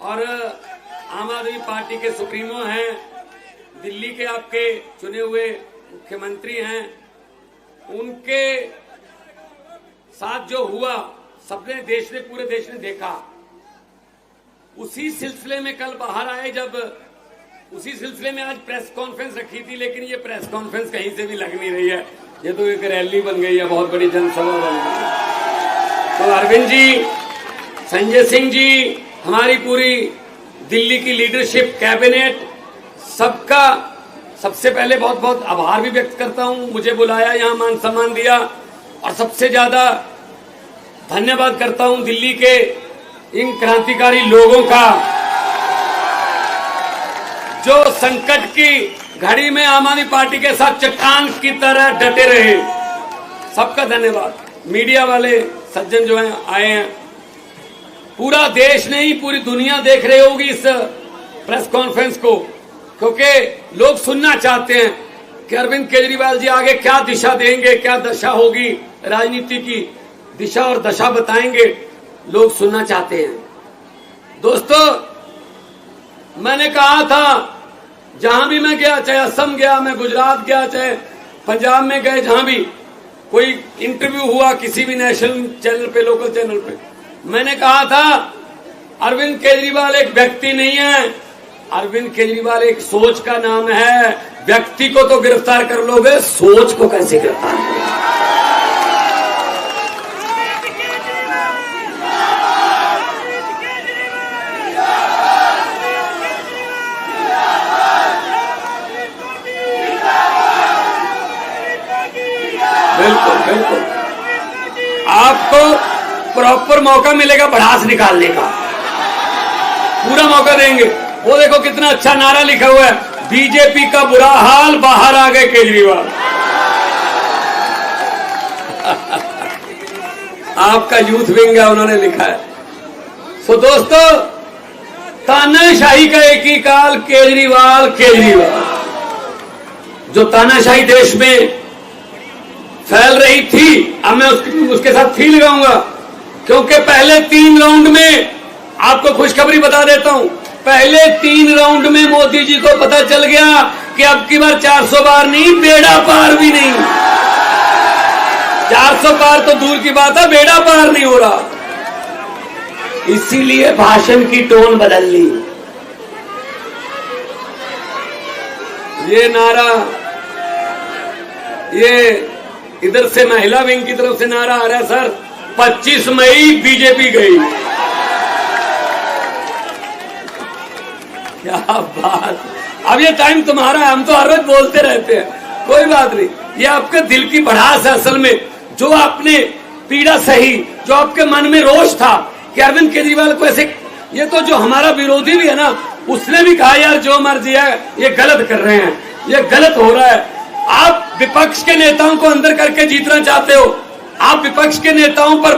और आम आदमी पार्टी के सुप्रीमो हैं, दिल्ली के आपके चुने हुए मुख्यमंत्री हैं, उनके साथ जो हुआ सबने पूरे देश ने देखा। उसी सिलसिले में कल बाहर आए, जब उसी सिलसिले में आज प्रेस कॉन्फ्रेंस रखी थी, लेकिन ये प्रेस कॉन्फ्रेंस कहीं से भी लग नहीं रही है, ये तो एक रैली बन गई है, बहुत बड़ी जनसभा बन गई। तो अरविंद जी, संजय सिंह जी, हमारी पूरी दिल्ली की लीडरशिप, कैबिनेट, सबका सबसे पहले बहुत बहुत आभार भी व्यक्त करता हूं। मुझे बुलाया, यहां मान सम्मान दिया, और सबसे ज्यादा धन्यवाद करता हूं दिल्ली के इन क्रांतिकारी लोगों का, जो संकट की घड़ी में आम आदमी पार्टी के साथ चट्टान की तरह डटे रहे। सबका धन्यवाद। मीडिया वाले सज्जन जो हैं आए हैं, पूरा देश नहीं पूरी दुनिया देख रही होगी इस प्रेस कॉन्फ्रेंस को, क्योंकि लोग सुनना चाहते हैं कि अरविंद केजरीवाल जी आगे क्या दिशा देंगे, क्या दशा होगी, राजनीति की दिशा और दशा बताएंगे, लोग सुनना चाहते हैं। दोस्तों, मैंने कहा था, जहां भी मैं गया, चाहे असम गया, मैं गुजरात गया, चाहे पंजाब में गए, जहां भी कोई इंटरव्यू हुआ किसी भी नेशनल चैनल पे, लोकल चैनल पे, मैंने कहा था अरविंद केजरीवाल एक व्यक्ति नहीं है, अरविंद केजरीवाल एक सोच का नाम है। व्यक्ति को तो गिरफ्तार कर लोगे, सोच को कैसे गिरफ्तार करोगे? बिल्कुल बिल्कुल, आपको प्रॉपर मौका मिलेगा भड़ास निकालने का, पूरा मौका देंगे। वो देखो कितना अच्छा नारा लिखा हुआ है, बीजेपी का बुरा हाल, बाहर आ गए केजरीवाल। आपका यूथ विंग है, उन्होंने लिखा है। तो दोस्तों, तानाशाही का एक ही काल, केजरीवाल केजरीवाल। जो तानाशाही देश में फैल रही थी, अब मैं उसके साथ थी लगाऊंगा, क्योंकि पहले 3 राउंड में, आपको खुशखबरी बता देता हूं, पहले 3 राउंड में मोदी जी को पता चल गया कि अब की बार 400 बार नहीं, बेड़ा पार भी नहीं। 400 पार तो दूर की बात है, बेड़ा पार नहीं हो रहा। इसीलिए भाषण की टोन बदल ली। ये नारा, ये इधर से महिला विंग की तरफ से नारा आ रहा है, सर 25 मई बीजेपी गई। क्या बात। अब ये टाइम तुम्हारा है, हम तो हर रोज बोलते रहते हैं, कोई बात नहीं। ये आपके दिल की भड़ास है असल में, जो आपने पीड़ा सही, जो आपके मन में रोष था कि अरविंद केजरीवाल को ऐसे, ये तो जो हमारा विरोधी भी है ना, उसने भी कहा यार जो मर्जी है, ये गलत कर रहे हैं, ये गलत हो रहा है। आप विपक्ष के नेताओं को अंदर करके जीतना चाहते हो, आप विपक्ष के नेताओं पर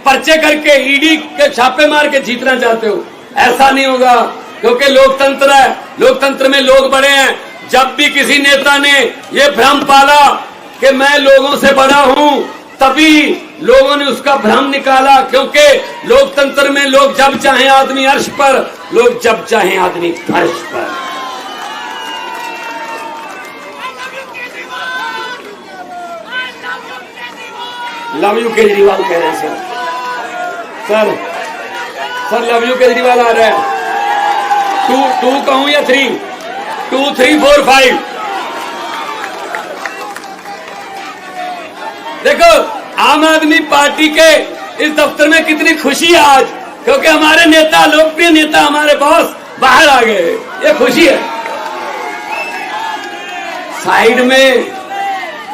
पर्चे करके, ईडी के छापे मार के जीतना चाहते हो, ऐसा नहीं होगा, क्योंकि लोकतंत्र है, लोकतंत्र में लोग बड़े हैं। जब भी किसी नेता ने ये भ्रम पाला कि मैं लोगों से बड़ा हूं, तभी लोगों ने उसका भ्रम निकाला, क्योंकि लोकतंत्र में लोग जब चाहें आदमी अर्श पर, लोग जब चाहें आदमी फर्श पर। लव यू केजरीवाल कह रहे हैं सर लव यू केजरीवाल आ रहा है। 2 कहूं या 3? 2 3 4 5। देखो, आम आदमी पार्टी के इस दफ्तर में कितनी खुशी है आज, क्योंकि हमारे नेता, लोकप्रिय नेता, हमारे बॉस बाहर आ गए, ये खुशी है। साइड में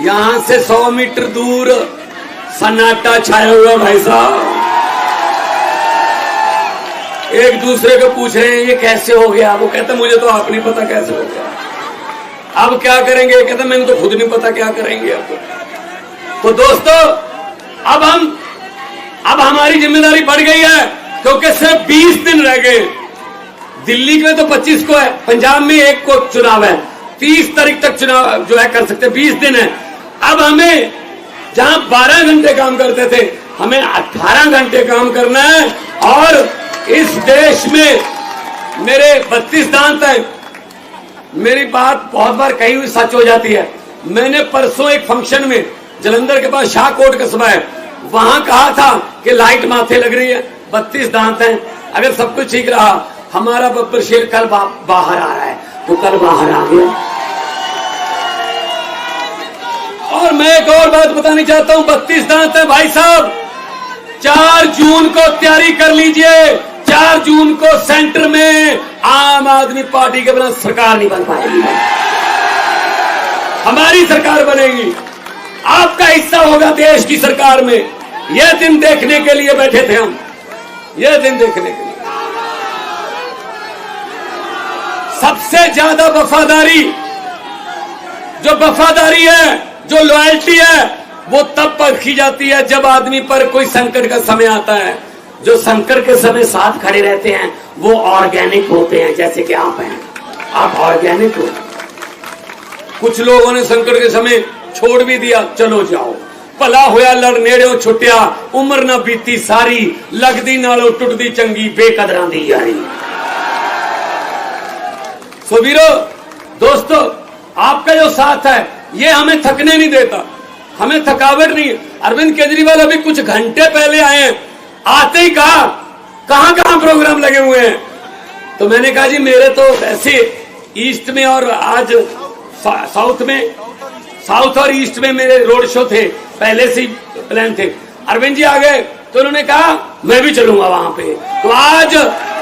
यहां से 100 मीटर दूर सन्नाटा छाया हुआ, भाई साहब एक दूसरे को पूछ रहे हैं ये कैसे हो गया। वो कहते मुझे तो आप नहीं पता कैसे हो गया, अब क्या करेंगे? कहते मैंने तो खुद नहीं पता क्या करेंगे अब। तो दोस्तों, अब हमारी जिम्मेदारी बढ़ गई है, क्योंकि सिर्फ 20 दिन रह गए। दिल्ली में तो 25 को है, पंजाब में 1 को चुनाव है, 30 तारीख तक चुनाव जो है कर सकते हैं, 20 दिन है। अब हमें जहां 12 घंटे काम करते थे, हमें 18 घंटे काम करना है, और इस देश में मेरे 32 दांत हैं। मेरी बात बहुत बार कही हुई सच हो जाती है। मैंने परसों एक फंक्शन में जलंधर के पास शाहकोट कस्बा है, वहां कहा था कि लाइट माथे लग रही है, 32 दांत हैं। अगर सब कुछ ठीक रहा, हमारा बब्बर शेर कल बाहर आ रहा है, तो कल बाहर आ गया। और मैं एक और बात बतानी चाहता हूं, 32 दांत है भाई साहब। 4 जून को तैयारी कर लीजिए, 4 जून को सेंटर में आम आदमी पार्टी के बिना सरकार नहीं बन पाएगी। हमारी सरकार बनेगी, आपका हिस्सा होगा देश की सरकार में। यह दिन देखने के लिए बैठे थे हम, यह दिन देखने के लिए। सबसे ज्यादा वफादारी, जो वफादारी है, जो लॉयल्टी है, वो तब परखी जाती है जब आदमी पर कोई संकट का समय आता है। जो संकट के समय साथ खड़े रहते हैं वो ऑर्गेनिक होते हैं, जैसे कि आप हैं, आप ऑर्गेनिक हो। कुछ लोगों ने संकट के समय छोड़ भी दिया, चलो जाओ, भला होया लड़ नेड़े छुट्टिया, उम्र ना बीती सारी, लगदी नालों टुटदी चंगी, बेकदरां दी यारी। सो वीरो, दोस्तों, आपका जो साथ है ये हमें थकने नहीं देता, हमें थकावट नहीं है। अरविंद केजरीवाल अभी कुछ घंटे पहले आए हैं, आते ही कहा कहां कहां प्रोग्राम लगे हुए हैं। तो मैंने कहा जी मेरे तो वैसे ईस्ट में और आज साउथ में, साउथ और ईस्ट में मेरे रोड शो थे, पहले से प्लान थे। अरविंद जी आ गए तो उन्होंने कहा मैं भी चलूंगा वहां पे। तो आज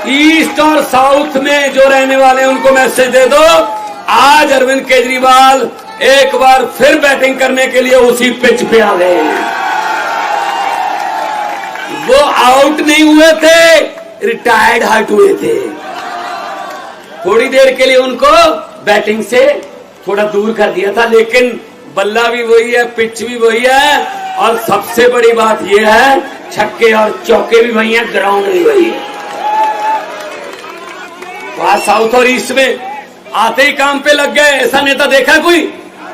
ईस्ट और साउथ में जो रहने वाले हैं उनको मैसेज दे दो, आज अरविंद केजरीवाल एक बार फिर बैटिंग करने के लिए उसी पिच पे आ गए हैं। वो आउट नहीं हुए थे, रिटायर्ड हट हुए थे। थोड़ी देर के लिए उनको बैटिंग से थोड़ा दूर कर दिया था, लेकिन बल्ला भी वही है, पिच भी वही है, और सबसे बड़ी बात यह है छक्के और चौके भी वही हैं, ग्राउंड भी वही है। तो आज साउथ और ईस्ट में आते ही काम पे लग गए। ऐसा नेता देखा कोई?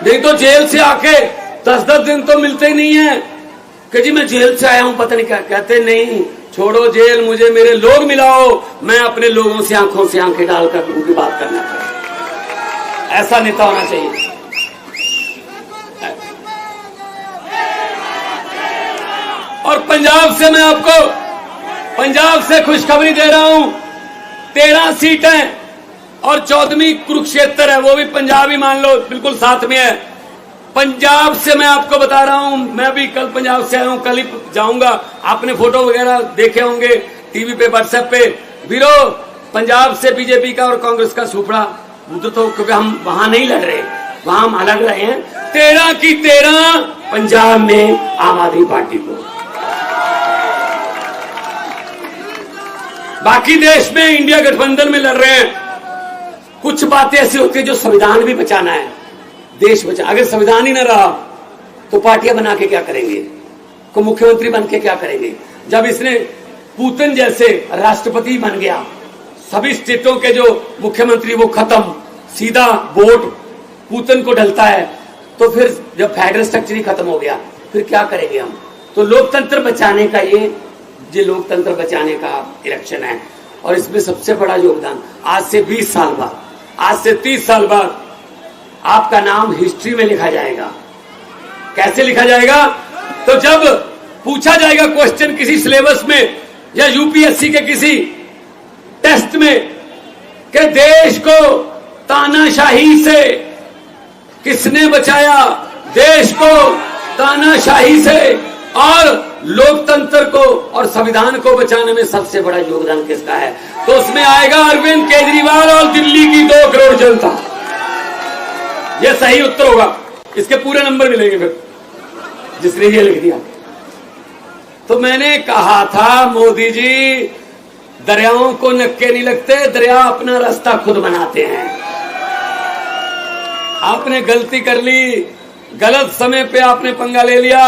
नहीं तो जेल से आके 10-10 दिन तो मिलते ही नहीं है कि जी मैं जेल से आया हूं, पता नहीं क्या कहते। नहीं, छोड़ो जेल, मुझे मेरे लोग मिलाओ, मैं अपने लोगों से आंखों से आंखें डालकर उनकी बात करना चाहिए। ऐसा नेता होना चाहिए। और पंजाब से मैं आपको, पंजाब से खुशखबरी दे रहा हूं, 13 सीटें और 14वीं कुरुक्षेत्र है, वो भी पंजाब ही मान लो, बिल्कुल साथ में है। पंजाब से मैं आपको बता रहा हूं, मैं भी कल पंजाब से आया हूं, कल ही जाऊंगा। आपने फोटो वगैरह देखे होंगे टीवी पे, व्हाट्सएप पे। वीरो, पंजाब से बीजेपी का और कांग्रेस का सुपड़ा उधर, तो क्योंकि हम वहां नहीं लड़ रहे, वहां हम अलग रहे हैं। 13 की 13 पंजाब में आम आदमी पार्टी को। बाकी देश में इंडिया गठबंधन में लड़ रहे हैं। कुछ बातें ऐसी होती है जो संविधान भी बचाना है, देश बचा। अगर संविधान ही ना रहा तो पार्टियां बना के क्या करेंगे, को मुख्यमंत्री बन के क्या करेंगे। जब इसने पुतिन जैसे राष्ट्रपति बन गया, सभी स्टेटों के जो मुख्यमंत्री वो खत्म, सीधा वोट पुतिन को डलता है, तो फिर जब फेडरल स्ट्रक्चर ही खत्म हो गया, फिर क्या करेंगे हम। तो लोकतंत्र बचाने का ये लोकतंत्र बचाने का इलेक्शन है। और इसमें सबसे बड़ा योगदान, आज से 20 साल बाद, आज से 30 साल बाद आपका नाम हिस्ट्री में लिखा जाएगा। कैसे लिखा जाएगा? तो जब पूछा जाएगा क्वेश्चन किसी सिलेबस में या यूपीएससी के किसी टेस्ट में कि देश को तानाशाही से किसने बचाया, देश को तानाशाही से और लोकतंत्र को और संविधान को बचाने में सबसे बड़ा योगदान किसका है, तो उसमें आएगा अरविंद केजरीवाल और दिल्ली की 2 करोड़ जनता। यह सही उत्तर होगा, इसके पूरे नंबर मिलेंगे फिर जिसने ये लिख दिया। तो मैंने कहा था मोदी जी, दरियाओं को नक्के नहीं लगते, दरिया अपना रास्ता खुद बनाते हैं। आपने गलती कर ली, गलत समय पे आपने पंगा ले लिया,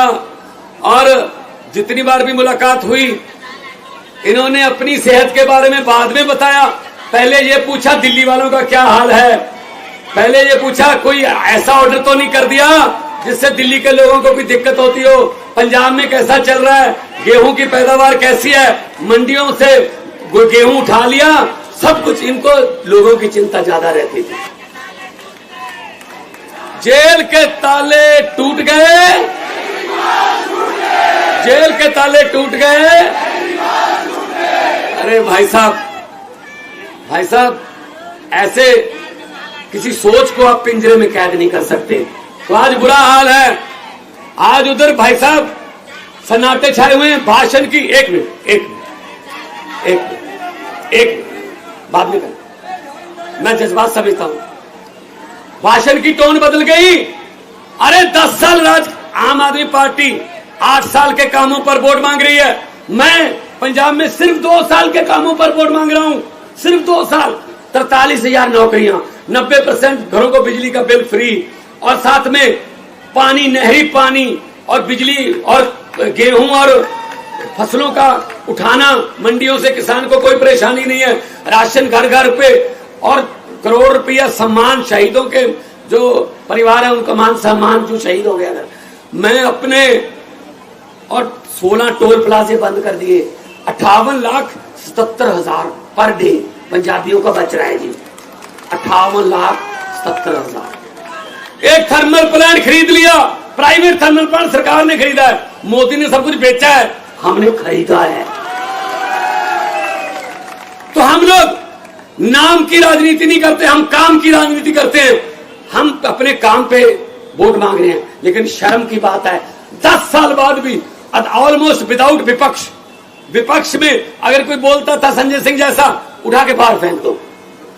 और जितनी बार भी मुलाकात हुई इन्होंने अपनी सेहत के बारे में बाद में बताया। पहले ये पूछा दिल्ली वालों का क्या हाल है, पहले ये पूछा कोई ऐसा ऑर्डर तो नहीं कर दिया जिससे दिल्ली के लोगों को भी दिक्कत होती हो, पंजाब में कैसा चल रहा है, गेहूं की पैदावार कैसी है, मंडियों से गेहूं उठा लिया, सब कुछ, इनको लोगों की चिंता ज्यादा रहती थी। जेल के ताले टूट गए, जेल के ताले टूट गए। अरे भाई साहब, भाई साहब, ऐसे किसी सोच को आप पिंजरे में कैद नहीं कर सकते। तो आज बुरा हाल है। आज उधर भाई साहब सन्नाटे छाए हुए हैं भाषण की। एक मिनट बाद में कर, मैं जज्बात समझता हूं। भाषण की टोन बदल गई। अरे 10 साल राज आम आदमी पार्टी 8 साल के कामों पर वोट मांग रही है। मैं पंजाब में सिर्फ 2 साल के कामों पर वोट मांग रहा हूं, सिर्फ 2 साल। 43,000 नौकरियां, 90% घरों को बिजली का बिल फ्री, और साथ में पानी, नहरी पानी और बिजली और गेहूं और फसलों का उठाना, मंडियों से किसान को कोई परेशानी नहीं है, राशन घर घर पे, और करोड़ रुपया सम्मान शहीदों के जो परिवार है उनका मान सम्मान जो शहीद हो गया था। मैं अपने, और 16 टोल प्लाजे बंद कर दिए। 58,77,000 पर डे पंजाबियों का बच रहा है जी। 58,77,000। एक थर्मल प्लांट खरीद लिया, प्राइवेट थर्मल प्लांट सरकार ने खरीदा है। मोदी ने सब कुछ बेचा है, हमने खरीदा है। तो हम लोग नाम की राजनीति नहीं करते, हम काम की राजनीति करते हैं। हम अपने काम पे वोट मांग रहे हैं, लेकिन शर्म की बात है 10 साल बाद भी ऑलमोस्ट विदाउट विपक्ष, विपक्ष में अगर कोई बोलता था संजय सिंह जैसा, उठा के बाहर फेंक दो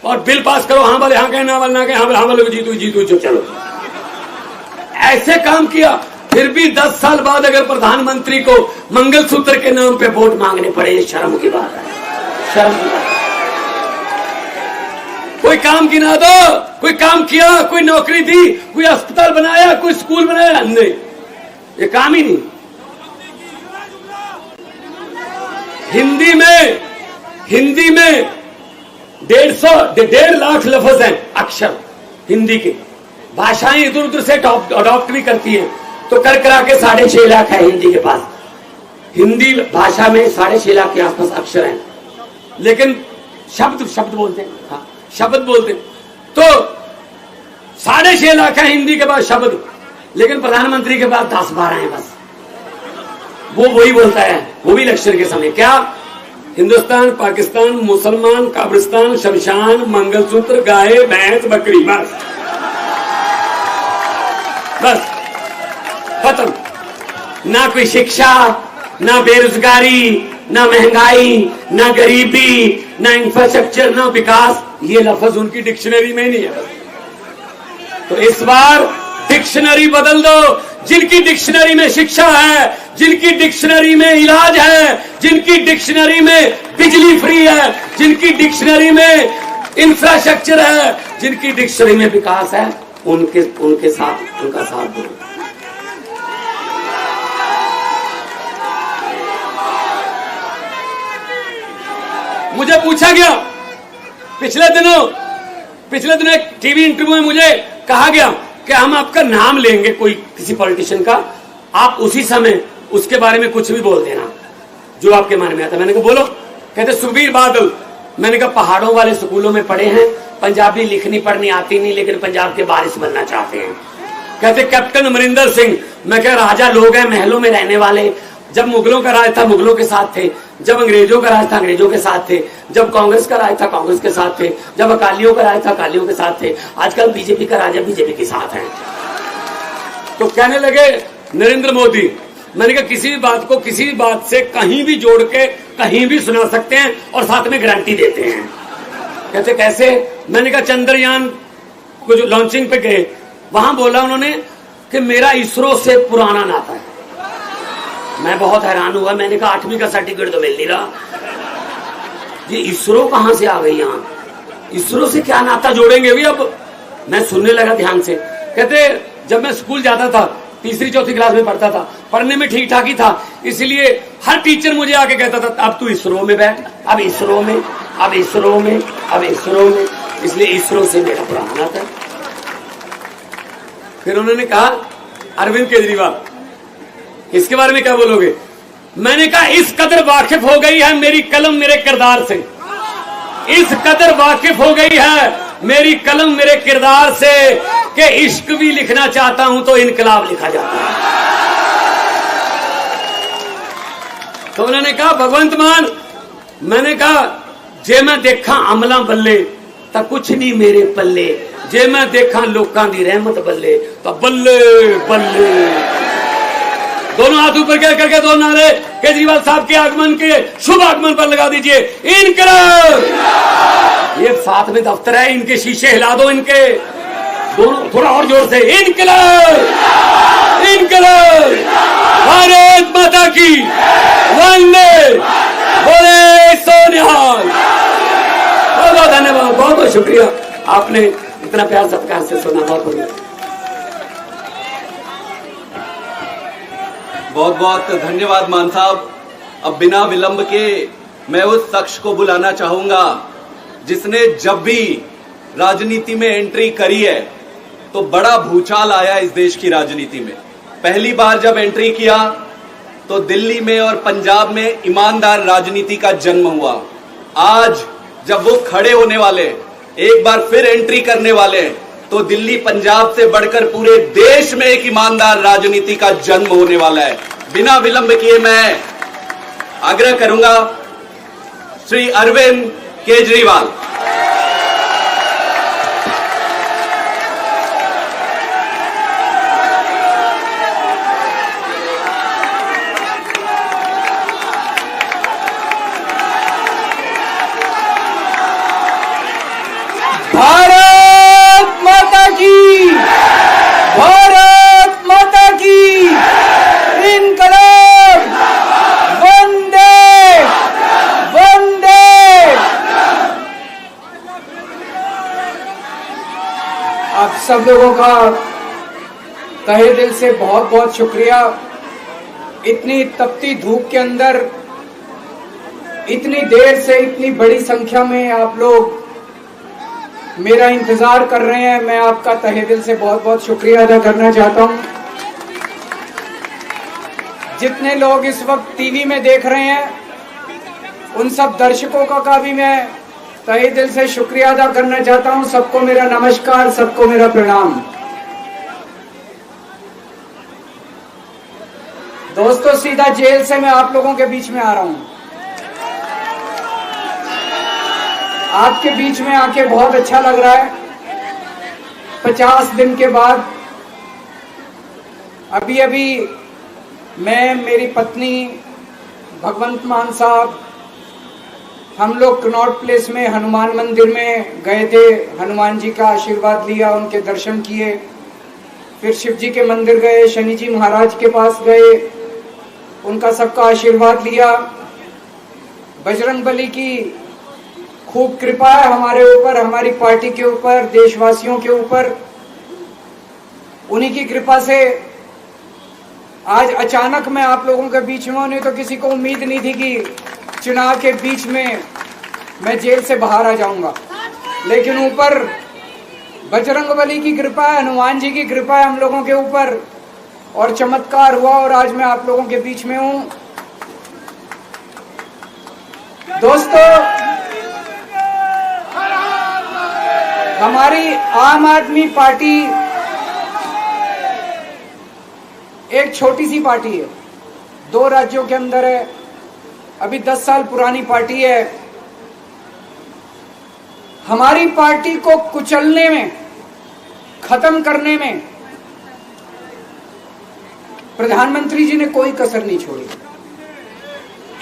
और बिल पास करो। हाँ वाले हाँ कहें, ना वाले ना कहें, हाँ वाले जीतू जो चलो, ऐसे काम किया। फिर भी 10 साल बाद अगर प्रधानमंत्री को मंगलसूत्र के नाम पे वोट मांगने पड़े, ये शर्म की बात है, शर्म की बात। कोई काम गिना दो, कोई काम किया, कोई नौकरी दी, कोई अस्पताल बनाया, कोई स्कूल बनाया, नहीं, ये काम ही नहीं। हिंदी में 1.5 लाख लफ्ज हैं, अक्षर हिंदी के। भाषाएं इधर उधर से अडॉप्ट भी करती हैं, तो कर करा के 6.5 लाख है हिंदी के पास। हिंदी भाषा में 6.5 लाख के आसपास अक्षर हैं, लेकिन शब्द बोलते हैं, हाँ शब्द बोलते हैं। तो 6.5 लाख है हिंदी के पास शब्द, लेकिन प्रधानमंत्री के पास 10-12 हैं बस। वो वही बोलता है, वो भी इलेक्शन के समय, क्या हिंदुस्तान, पाकिस्तान, मुसलमान, काब्रिस्तान, शमशान, मंगलसूत्र, गाय, भैंस, बकरी, बस खत्म। ना कोई शिक्षा, ना बेरोजगारी, ना महंगाई, ना गरीबी, ना इंफ्रास्ट्रक्चर, ना विकास, ये लफ्ज उनकी डिक्शनरी में नहीं है। तो इस बार डिक्शनरी बदल दो। जिनकी डिक्शनरी में शिक्षा है, जिनकी डिक्शनरी में इलाज है, जिनकी डिक्शनरी में बिजली फ्री है, जिनकी डिक्शनरी में इंफ्रास्ट्रक्चर है, जिनकी डिक्शनरी में विकास है, उनके साथ उनका साथ दो। मुझे पूछा गया पिछले दिनों एक टीवी इंटरव्यू में मुझे कहा गया कि हम आपका नाम लेंगे कोई किसी पॉलिटिशियन का, आप उसी समय उसके बारे में कुछ भी बोल देना जो आपके मन में आता। मैंने कहा बोलो। कहते सुखबीर बादल। मैंने कहा पहाड़ों वाले स्कूलों में पढ़े हैं, पंजाबी लिखनी पढ़नी आती नहीं, लेकिन पंजाब के बारिश बनना चाहते हैं। कहते कैप्टन अमरिंदर सिंह। मैं कह राजा लोग हैं, महलों में रहने वाले, जब मुगलों का राज था मुगलों के साथ थे, जब अंग्रेजों का राज था अंग्रेजों के साथ थे, जब कांग्रेस का राज था कांग्रेस के साथ थे, जब अकालियों का राज था अकालियों के साथ थे, आजकल बीजेपी का राज है बीजेपी के साथ है। तो कहने लगे नरेंद्र मोदी। मैंने कहा किसी भी बात को किसी भी बात से कहीं भी जोड़ के कहीं भी सुना सकते हैं और साथ में गारंटी देते हैं। कहते कैसे? मैंने कहा चंद्रयान को जो लॉन्चिंग पे गए, वहां बोला उन्होंने कि मेरा इसरो से पुराना नाता है। मैं बहुत हैरान हुआ। मैंने कहा 8वीं का सर्टिफिकेट तो मिल नहीं रहा, ये इसरो कहां से आ गई यहाँ? इसरो से क्या नाता जोड़ेंगे भी? अब मैं सुनने लगा ध्यान से। कहते जब मैं स्कूल जाता था, 3री-4थी क्लास में पढ़ता था, पढ़ने में ठीक ठाक ही था, इसलिए हर टीचर मुझे आके कहता था अब तू इसरो में बैठ, अब इसरो में, अब इसरो में, अब इसरो में, इसलिए इसरो से मेरा पुराना नाता है। फिर उन्होंने कहा अरविंद केजरीवाल, इसके बारे में क्या बोलोगे? मैंने कहा इस कदर वाकिफ हो गई है मेरी कलम मेरे किरदार से इस कदर वाकिफ हो गई है मेरी कलम मेरे किरदार से कि इश्क भी लिखना चाहता हूं तो इनकलाब लिखा जाता है। तो उन्होंने कहा भगवंत मान, मैंने कहा जे मैं देखा अमला बल्ले तो कुछ नहीं मेरे पल्ले, जे मैं देखा लोकां दी रहमत बल्ले तो बल्ले बल्ले। दोनों हाथ ऊपर करके दो नारे केजरीवाल साहब के आगमन के शुभ आगमन पर लगा दीजिए। इनकलाब, ये साथ में दफ्तर है, इनके शीशे हिला दो, इनके दोनों थोड़ा और जोर से। इनकलाब, इनकलाब, भारत माता की वंदे, बोले सोनिहाल। बहुत बहुत धन्यवाद, बहुत बहुत शुक्रिया, आपने इतना प्यार सत्कार से सुना। बहुत बहुत धन्यवाद मान साहब। अब बिना विलंब के मैं उस शख्स को बुलाना चाहूंगा जिसने जब भी राजनीति में एंट्री करी है तो बड़ा भूचाल आया इस देश की राजनीति में। पहली बार जब एंट्री किया तो दिल्ली में और पंजाब में ईमानदार राजनीति का जन्म हुआ। आज जब वो खड़े होने वाले, एक बार फिर एंट्री करने वाले, तो दिल्ली पंजाब से बढ़कर पूरे देश में एक ईमानदार राजनीति का जन्म होने वाला है। बिना विलंब किए मैं आग्रह करूंगा श्री अरविंद केजरीवाल। भारत माता की, भारत माता की, इनकलाब, वंदे वंदे। आप सब लोगों का तहे दिल से बहुत बहुत शुक्रिया। इतनी तपती धूप के अंदर इतनी देर से इतनी बड़ी संख्या में आप लोग मेरा इंतजार कर रहे हैं, मैं आपका तहे दिल से बहुत बहुत शुक्रिया अदा करना चाहता हूं। जितने लोग इस वक्त टीवी में देख रहे हैं उन सब दर्शकों का भी मैं तहे दिल से शुक्रिया अदा करना चाहता हूं। सबको मेरा नमस्कार, सबको मेरा प्रणाम। दोस्तों, सीधा जेल से मैं आप लोगों के बीच में आ रहा हूं। आपके बीच में आके बहुत अच्छा लग रहा है। 50 दिन के बाद अभी अभी मैं, मेरी पत्नी, भगवंत मान साहब, हम लोग कनॉट प्लेस में हनुमान मंदिर में गए थे। हनुमान जी का आशीर्वाद लिया, उनके दर्शन किए, फिर शिव जी के मंदिर गए, शनि जी महाराज के पास गए, उनका सबका आशीर्वाद लिया। बजरंग बली की खूब कृपा है हमारे ऊपर, हमारी पार्टी के ऊपर, देशवासियों के ऊपर। उन्हीं की कृपा से आज अचानक मैं आप लोगों के बीच में हूं। नहीं तो किसी को उम्मीद नहीं थी कि चुनाव के बीच में मैं जेल से बाहर आ जाऊंगा, लेकिन ऊपर बजरंग बली की कृपा है, हनुमान जी की कृपा है हम लोगों के ऊपर, और चमत्कार हुआ और आज मैं आप लोगों के बीच में हूं। दोस्तों, हमारी आम आदमी पार्टी एक छोटी सी पार्टी है, 2 राज्यों के अंदर है, अभी 10 साल पुरानी पार्टी है। हमारी पार्टी को कुचलने में, खत्म करने में प्रधानमंत्री जी ने कोई कसर नहीं छोड़ी।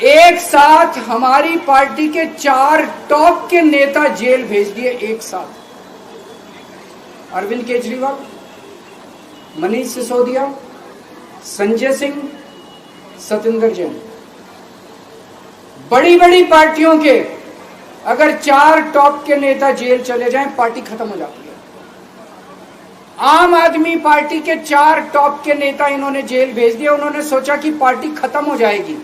एक साथ हमारी पार्टी के 4 टॉप के नेता जेल भेज दिए एक साथ। अरविंद केजरीवाल, मनीष सिसोदिया, संजय सिंह, सतिंदर जैन। बड़ी बड़ी पार्टियों के अगर 4 टॉप के नेता जेल चले जाएं, पार्टी खत्म हो जाती है। आम आदमी पार्टी के 4 टॉप के नेता इन्होंने जेल भेज दिया। उन्होंने सोचा कि पार्टी खत्म हो जाएगी,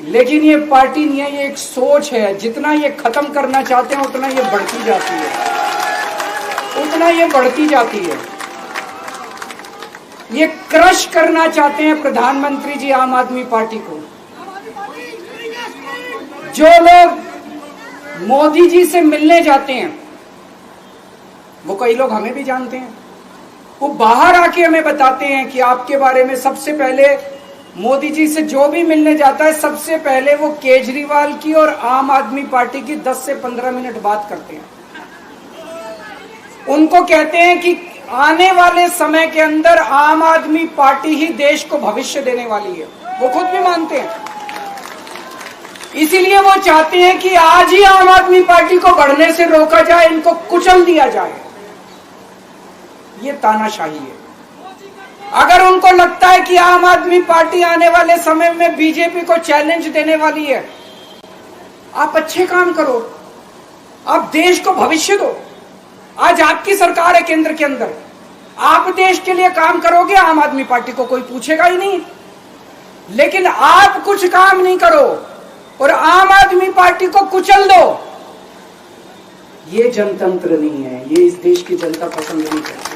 लेकिन ये पार्टी नहीं है, ये एक सोच है। जितना ये खत्म करना चाहते हैं उतना ये बढ़ती जाती है, उतना ये बढ़ती जाती है। ये क्रश करना चाहते हैं प्रधानमंत्री जी आम आदमी पार्टी को। जो लोग मोदी जी से मिलने जाते हैं, वो कई लोग हमें भी जानते हैं, वो बाहर आके हमें बताते हैं कि आपके बारे में सबसे पहले मोदी जी से जो भी मिलने जाता है सबसे पहले वो केजरीवाल की और आम आदमी पार्टी की 10 से 15 मिनट बात करते हैं। उनको कहते हैं कि आने वाले समय के अंदर आम आदमी पार्टी ही देश को भविष्य देने वाली है, वो खुद भी मानते हैं। इसीलिए वो चाहते हैं कि आज ही आम आदमी पार्टी को बढ़ने से रोका जाए, इनको कुचल दिया जाए। ये तानाशाही है। अगर उनको लगता है कि आम आदमी पार्टी आने वाले समय में बीजेपी को चैलेंज देने वाली है, आप अच्छे काम करो, आप देश को भविष्य दो। आज आपकी सरकार है केंद्र के अंदर, आप देश के लिए काम करोगे, आम आदमी पार्टी को कोई पूछेगा ही नहीं। लेकिन आप कुछ काम नहीं करो और आम आदमी पार्टी को कुचल दो, ये जनतंत्र नहीं है, ये इस देश की जनता पसंद नहीं करती।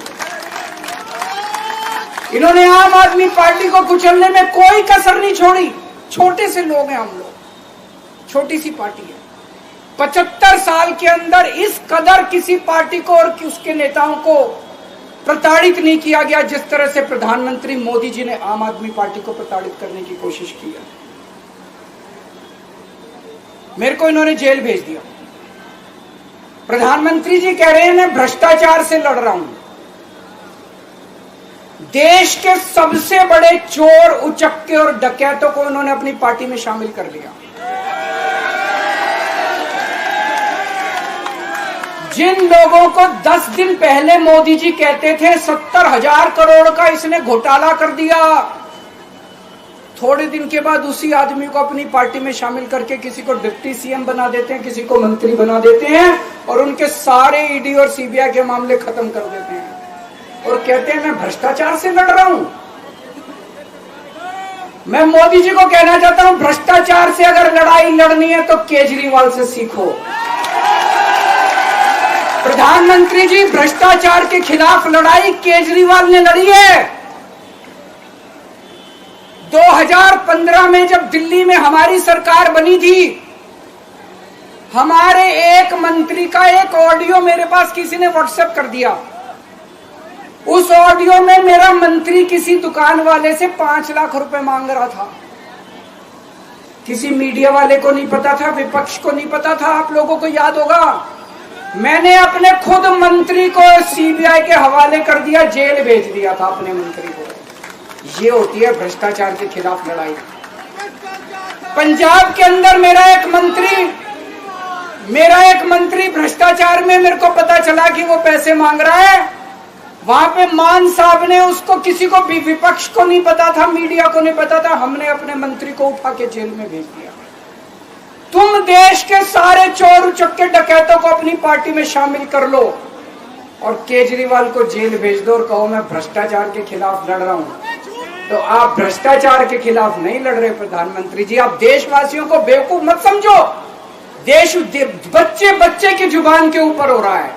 इन्होंने आम आदमी पार्टी को कुचलने में कोई कसर नहीं छोड़ी। छोटे से लोग हैं हम लोग, छोटी सी पार्टी है। 75 साल के अंदर इस कदर किसी पार्टी को और उसके नेताओं को प्रताड़ित नहीं किया गया जिस तरह से प्रधानमंत्री मोदी जी ने आम आदमी पार्टी को प्रताड़ित करने की कोशिश की है। मेरे को इन्होंने जेल भेज दिया। प्रधानमंत्री जी कह रहे हैं मैं भ्रष्टाचार से लड़ रहा हूं। देश के सबसे बड़े चोर, उचक्के और डकैतों को इन्होंने अपनी पार्टी में शामिल कर लिया। जिन लोगों को 10 दिन पहले मोदी जी कहते थे 70,000 करोड़ का इसने घोटाला कर दिया, थोड़े दिन के बाद उसी आदमी को अपनी पार्टी में शामिल करके किसी को डिप्टी सीएम बना देते हैं, किसी को मंत्री बना देते हैं और उनके सारे ईडी और सीबीआई के मामले खत्म कर देते हैं और कहते हैं मैं भ्रष्टाचार से लड़ रहा हूं। मैं मोदी जी को कहना चाहता हूं, भ्रष्टाचार से अगर लड़ाई लड़नी है तो केजरीवाल से सीखो। प्रधानमंत्री जी, भ्रष्टाचार के खिलाफ लड़ाई केजरीवाल ने लड़ी है। 2015 में जब दिल्ली में हमारी सरकार बनी थी, हमारे एक मंत्री का एक ऑडियो मेरे पास किसी ने व्हाट्सएप कर दिया। उस ऑडियो में मेरा मंत्री किसी दुकान वाले से 5 लाख रुपए मांग रहा था। किसी मीडिया वाले को नहीं पता था, विपक्ष को नहीं पता था, आप लोगों को याद होगा। मैंने अपने खुद मंत्री को सीबीआई के हवाले कर दिया, जेल भेज दिया था अपने मंत्री को। ये होती है भ्रष्टाचार के खिलाफ लड़ाई। पंजाब के अंदर मेरा एक मंत्री भ्रष्टाचार में, मेरे को पता चला कि वो पैसे मांग रहा है। वहां पे मान साहब ने उसको, किसी को भी, विपक्ष को नहीं पता था, मीडिया को नहीं पता था, हमने अपने मंत्री को उठा के जेल में भेज दिया। तुम देश के सारे चोर उचक्के डकैतों को अपनी पार्टी में शामिल कर लो और केजरीवाल को जेल भेज दो और कहो मैं भ्रष्टाचार के खिलाफ लड़ रहा हूं। तो आप भ्रष्टाचार के खिलाफ नहीं लड़ रहे प्रधानमंत्री जी, आप देशवासियों को बेवकूफ मत समझो। देश बच्चे बच्चे की जुबान के ऊपर हो रहा है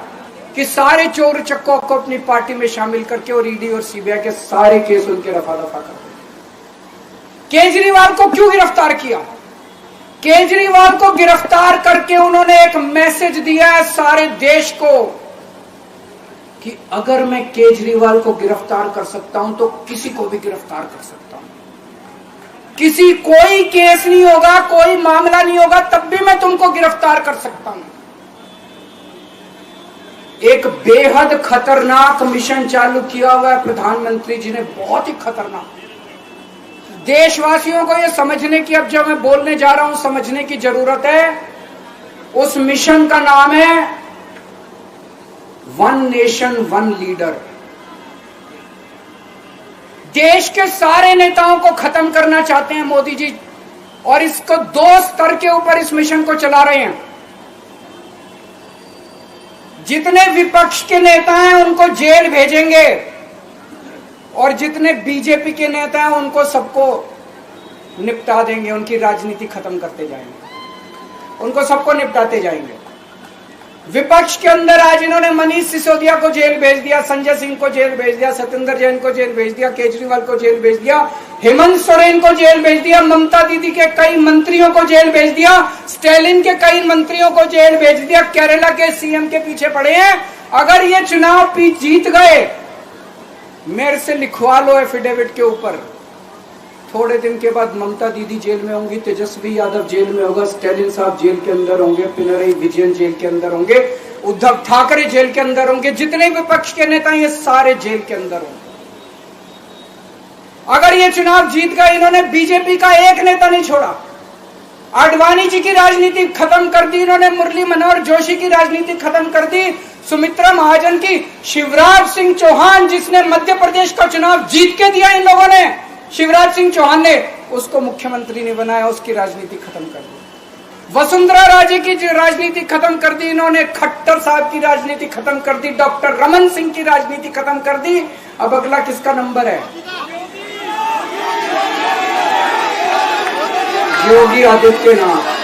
कि सारे चोर उचक्कों को अपनी पार्टी में शामिल करके और ईडी और सीबीआई के सारे केस उनके रफा दफा कर दो। केजरीवाल को क्यों गिरफ्तार किया? केजरीवाल को गिरफ्तार करके उन्होंने एक मैसेज दिया है सारे देश को कि अगर मैं केजरीवाल को गिरफ्तार कर सकता हूं तो किसी को भी गिरफ्तार कर सकता हूं। कोई केस नहीं होगा, कोई मामला नहीं होगा, तब भी मैं तुमको गिरफ्तार कर सकता हूं। एक बेहद खतरनाक मिशन चालू किया हुआ है प्रधानमंत्री जी ने, बहुत ही खतरनाक। देशवासियों को यह समझने की, अब जब मैं बोलने जा रहा हूं, समझने की जरूरत है। उस मिशन का नाम है वन नेशन वन लीडर। देश के सारे नेताओं को खत्म करना चाहते हैं मोदी जी और इसको 2 स्तर के ऊपर इस मिशन को चला रहे हैं। जितने विपक्ष के नेता हैं उनको जेल भेजेंगे और जितने बीजेपी के नेता हैं उनको सबको निपटा देंगे, उनकी राजनीति खत्म करते जाएंगे, उनको सबको निपटाते जाएंगे। विपक्ष के अंदर आज इन्होंने मनीष सिसोदिया को जेल भेज दिया, संजय सिंह को जेल भेज दिया, सत्येंद्र जैन को जेल भेज दिया, केजरीवाल को जेल भेज दिया, हेमंत सोरेन को जेल भेज दिया, ममता दीदी के कई मंत्रियों को जेल भेज दिया, स्टालिन के कई मंत्रियों को जेल भेज दिया, केरला के सीएम के पीछे पड़े हैं। अगर ये चुनाव जीत गए, मेरे से लिखवा लो एफिडेविट के ऊपर, थोड़े दिन के बाद ममता दीदी जेल में होंगी, तेजस्वी यादव जेल में होगा, स्टालिन साहब जेल के अंदर होंगे, पिनरई विजयन जेल के अंदर होंगे, उद्धव ठाकरे जेल के अंदर होंगे, जितने विपक्ष के नेता ये सारे जेल के अंदर होंगे। अगर ये चुनाव जीत गए, इन्होंने बीजेपी का एक नेता नहीं छोड़ा, आडवाणी जी की राजनीति खत्म कर दी इन्होंने, मुरली मनोहर जोशी की राजनीति खत्म कर दी, सुमित्रा महाजन की, शिवराज सिंह चौहान जिसने मध्य प्रदेश का चुनाव जीत के दिया इन लोगों ने, शिवराज सिंह चौहान ने उसको मुख्यमंत्री नहीं बनाया, उसकी राजनीति खत्म कर दी। वसुंधरा राजे की राजनीति खत्म कर दी इन्होंने, खट्टर साहब की राजनीति खत्म कर दी, डॉक्टर रमन सिंह की राजनीति खत्म कर दी। अब अगला किसका नंबर है? योगी आदित्यनाथ।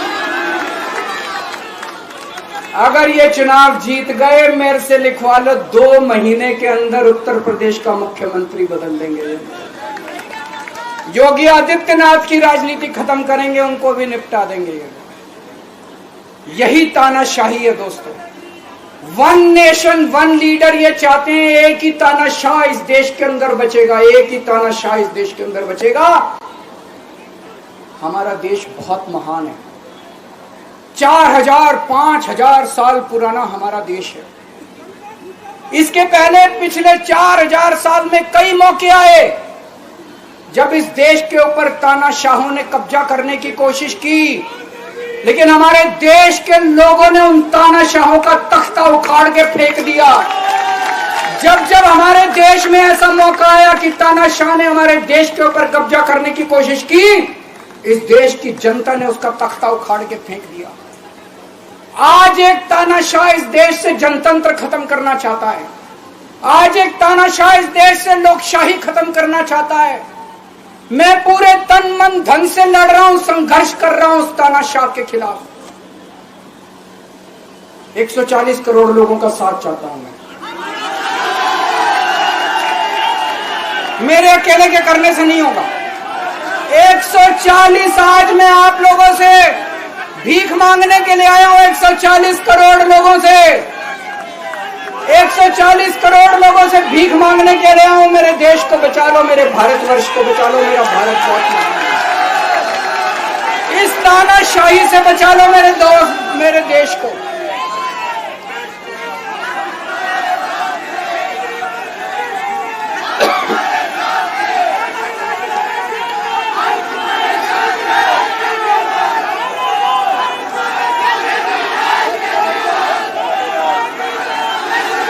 अगर ये चुनाव जीत गए, मेरे से लिखवा लो, 2 महीने के अंदर उत्तर प्रदेश का मुख्यमंत्री बदल देंगे। योगी आदित्यनाथ की राजनीति खत्म करेंगे, उनको भी निपटा देंगे। यही तानाशाही है दोस्तों। 1 नेशन 1 लीडर ये चाहते हैं, एक ही तानाशाह इस देश के अंदर बचेगा, एक ही तानाशाह इस देश के अंदर बचेगा। हमारा देश बहुत महान है, 4000 5000 साल पुराना हमारा देश है। इसके पहले पिछले 4000 साल में कई मौके आए जब इस देश के ऊपर तानाशाहों ने कब्जा करने की कोशिश की, लेकिन हमारे देश के लोगों ने उन तानाशाहों का तख्ता उखाड़ के फेंक दिया। जब जब हमारे देश में ऐसा मौका आया कि तानाशाह ने हमारे देश के ऊपर कब्जा करने की कोशिश की, इस देश की जनता ने उसका तख्ता उखाड़ के फेंक दिया। आज एक तानाशाह इस देश से जनतंत्र खत्म करना चाहता है, आज एक तानाशाह इस देश से लोकशाही खत्म करना चाहता है। मैं पूरे तन मन धन से लड़ रहा हूं, संघर्ष कर रहा हूं उस तानाशाह के खिलाफ। 140 करोड़ लोगों का साथ चाहता हूं मैं। मेरे अकेले के करने से नहीं होगा। 140 आज मैं आप लोगों से भीख मांगने के लिए आया हूं, 140 करोड़ लोगों से, 140 करोड़ लोगों से भीख मांगने के लिए आया हूं। मेरे देश को बचा लो, मेरे भारतवर्ष को बचा लो, मेरा भारत बहुत महान है। इस तानाशाही से बचा लो मेरे दोस्त, मेरे देश को।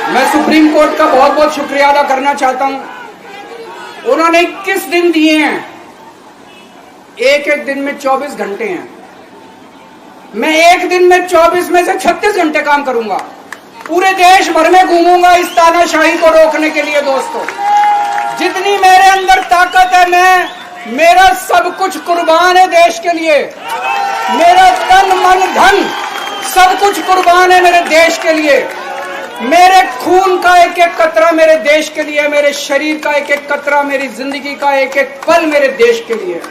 मैं सुप्रीम कोर्ट का बहुत बहुत शुक्रिया अदा करना चाहता हूं। उन्होंने 21 दिन दिए हैं, एक एक दिन में 24 घंटे हैं। मैं एक दिन में 24 में से 36 घंटे काम करूंगा, पूरे देश भर में घूमूंगा इस तानाशाही को रोकने के लिए। दोस्तों, जितनी मेरे अंदर ताकत है, मेरा सब कुछ कुर्बान है देश के लिए। मेरा तन मन धन सब कुछ कुर्बान है मेरे देश के लिए। मेरे खून का एक एक कतरा मेरे देश के लिए, मेरे शरीर का एक एक कतरा, मेरी जिंदगी का एक एक पल मेरे देश के लिए।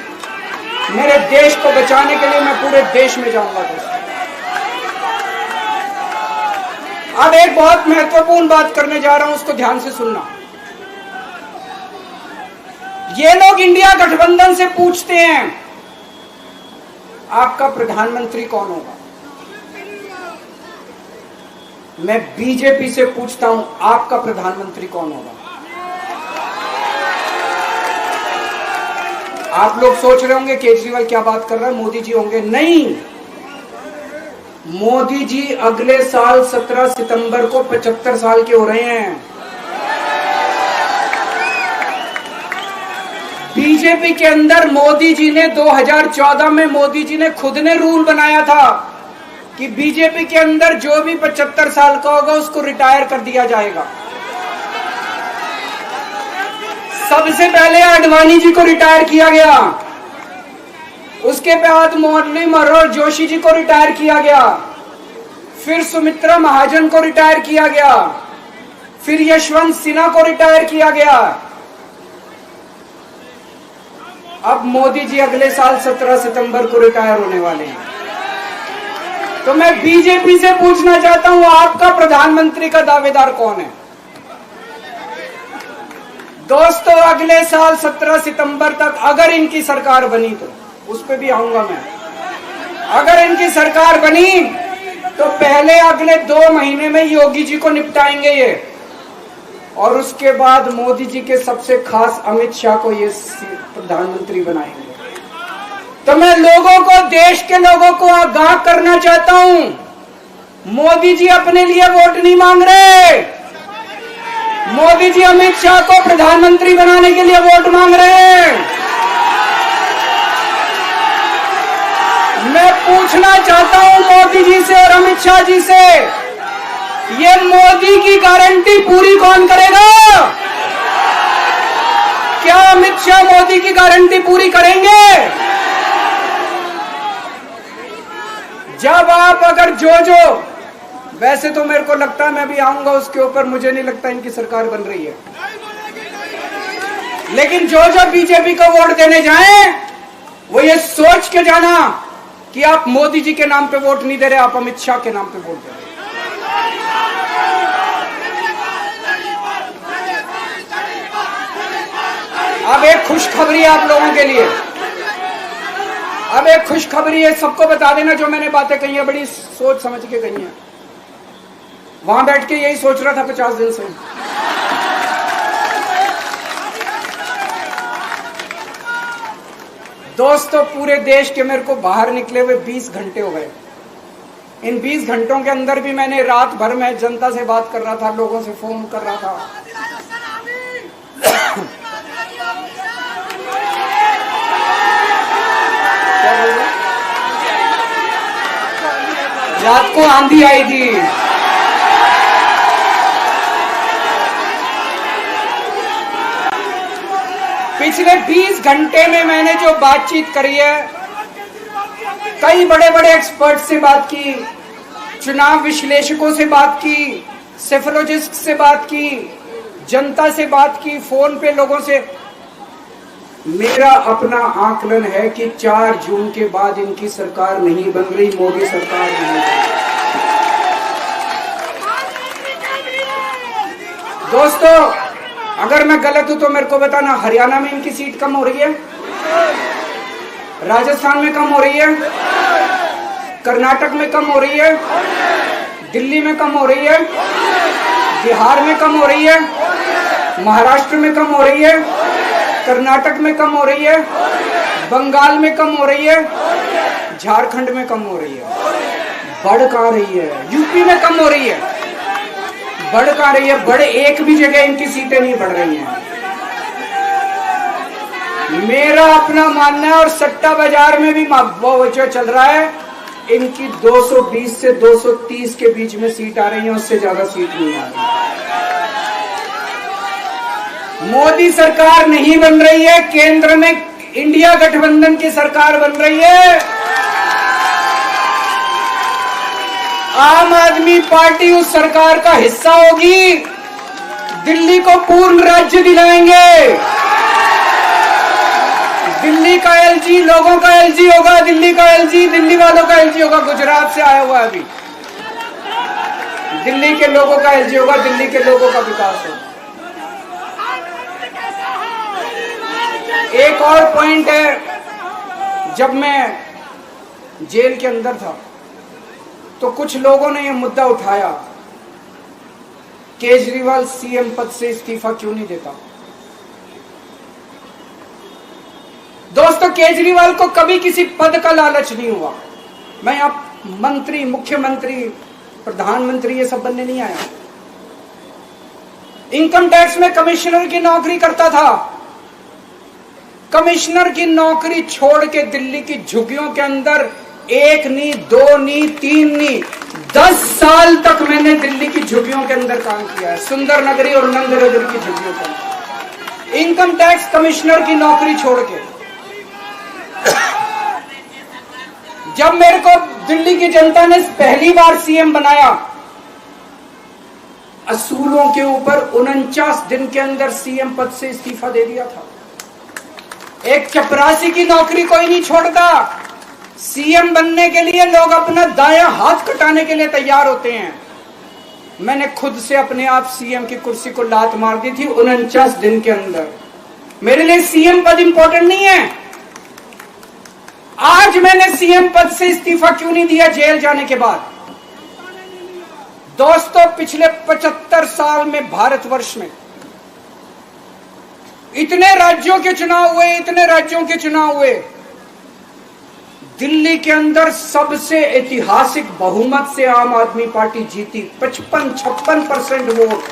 मेरे देश को बचाने के लिए मैं पूरे देश में जाऊंगा दोस्तों। अब एक बहुत महत्वपूर्ण बात करने जा रहा हूं, उसको ध्यान से सुनना। ये लोग इंडिया गठबंधन से पूछते हैं आपका प्रधानमंत्री कौन होगा। मैं बीजेपी से पूछता हूं आपका प्रधानमंत्री कौन होगा। आप लोग सोच रहे होंगे केजरीवाल क्या बात कर रहा है, मोदी जी होंगे। नहीं, मोदी जी अगले साल 17 सितंबर को 75 साल के हो रहे हैं। बीजेपी के अंदर मोदी जी ने 2014 में मोदी जी ने खुद ने रूल बनाया था कि बीजेपी के अंदर जो भी 75 साल का होगा उसको रिटायर कर दिया जाएगा। सबसे पहले आडवाणी जी को रिटायर किया गया, उसके बाद मुरली मनोहर जोशी जी को रिटायर किया गया, फिर सुमित्रा महाजन को रिटायर किया गया, फिर यशवंत सिन्हा को रिटायर किया गया। अब मोदी जी अगले साल 17 सितंबर को रिटायर होने वाले हैं। तो मैं बीजेपी से पूछना चाहता हूं, आपका प्रधानमंत्री का दावेदार कौन है? दोस्तों, अगले साल 17 सितंबर तक अगर इनकी सरकार बनी, तो उस पर भी आऊंगा मैं, अगर इनकी सरकार बनी तो पहले अगले 2 महीने में योगी जी को निपटाएंगे ये, और उसके बाद मोदी जी के सबसे खास अमित शाह को ये प्रधानमंत्री बनाएंगे। तो मैं लोगों को, देश के लोगों को आगाह करना चाहता हूं, मोदी जी अपने लिए वोट नहीं मांग रहे, मोदी जी अमित शाह को प्रधानमंत्री बनाने के लिए वोट मांग रहे हैं। मैं पूछना चाहता हूं मोदी जी से और अमित शाह जी से, ये मोदी की गारंटी पूरी कौन करेगा? क्या अमित शाह मोदी की गारंटी पूरी करेंगे? जब आप अगर जो वैसे तो मेरे को लगता है, मैं भी आऊंगा उसके ऊपर, मुझे नहीं लगता इनकी सरकार बन रही है, लेकिन जो बीजेपी को वोट देने जाएं, वो ये सोच के जाना कि आप मोदी जी के नाम पे वोट नहीं दे रहे, आप अमित शाह के नाम पे वोट दे रहे। अब एक खुशखबरी है आप लोगों के लिए, अब एक खुशखबरी है, सबको बता देना, जो मैंने बातें कही है बड़ी सोच समझ के कही है, वहां बैठ के यही सोच रहा था 50 दिन से। दोस्तों, पूरे देश के मेरे को बाहर निकले हुए 20 घंटे हो गए। इन 20 घंटों के अंदर भी मैंने रात भर में जनता से बात कर रहा था, लोगों से फोन कर रहा था। रात को आंधी आई थी, पिछले 20 घंटे में मैंने जो बातचीत करी है, कई बड़े बड़े एक्सपर्ट से बात की, चुनाव विश्लेषकों से बात की, सेफोलॉजिस्ट से बात की, जनता से बात की, फोन पे लोगों से। मेरा अपना आकलन है कि 4 जून के बाद इनकी सरकार नहीं बन रही, मोदी सरकार नहीं बन रही। दोस्तों, अगर मैं गलत हूं तो मेरे को बताना, हरियाणा में इनकी सीट कम हो रही है, राजस्थान में कम हो रही है, कर्नाटक में कम हो रही है, दिल्ली में कम हो रही है, बिहार में कम हो रही है, महाराष्ट्र में कम हो रही है, कर्नाटक में कम हो रही है, बंगाल में कम हो रही है, झारखंड में कम हो रही है। बढ़ कहां रही है? यूपी में कम हो रही है, बढ़ कहां रही है? बड़े एक भी जगह इनकी सीटें नहीं बढ़ रही हैं। मेरा अपना मानना है, और सट्टा बाजार में भी वो जो चल रहा है, इनकी 220 से 230 के बीच में सीट आ रही है, उससे ज्यादा सीट नहीं आ रही। मोदी सरकार नहीं बन रही है, केंद्र में इंडिया गठबंधन की सरकार बन रही है। आम आदमी पार्टी उस सरकार का हिस्सा होगी, दिल्ली को पूर्ण राज्य दिलाएंगे। दिल्ली का एलजी लोगों का एलजी होगा, दिल्ली का एलजी दिल्ली वालों का एलजी होगा। गुजरात से आया हुआ है अभी, दिल्ली के लोगों का एलजी होगा, दिल्ली के लोगों का विकास होगा। एक और पॉइंट है, जब मैं जेल के अंदर था तो कुछ लोगों ने यह मुद्दा उठाया, केजरीवाल सीएम पद से इस्तीफा क्यों नहीं देता। दोस्तों, केजरीवाल को कभी किसी पद का लालच नहीं हुआ। मैं अब मंत्री, मुख्यमंत्री, प्रधानमंत्री ये सब बनने नहीं आया। इनकम टैक्स में कमिश्नर की नौकरी करता था। कमिश्नर की नौकरी छोड़ के दिल्ली की झुग्गियों के अंदर 1 नहीं, 2 नहीं, 3 नहीं, 10 साल तक मैंने दिल्ली की झुग्गियों के अंदर काम किया है, सुंदर नगरी और नंद नगरी की झुग्गियों के अंदर। इनकम टैक्स कमिश्नर की नौकरी छोड़ के जब मेरे को दिल्ली की जनता ने पहली बार सीएम बनाया, असूलों के ऊपर 49 दिन के अंदर सीएम पद से इस्तीफा दे दिया था। एक चपरासी की नौकरी कोई नहीं छोड़ता। सीएम बनने के लिए लोग अपना दायां हाथ कटाने के लिए तैयार होते हैं। मैंने खुद से अपने आप सीएम की कुर्सी को लात मार दी थी 49 दिन के अंदर। मेरे लिए सीएम पद इंपॉर्टेंट नहीं है। आज मैंने सीएम पद से इस्तीफा क्यों नहीं दिया जेल जाने के बाद? दोस्तों, पिछले 75 साल में भारतवर्ष में इतने राज्यों के चुनाव हुए, दिल्ली के अंदर सबसे ऐतिहासिक बहुमत से आम आदमी पार्टी जीती। 55-56% वोट,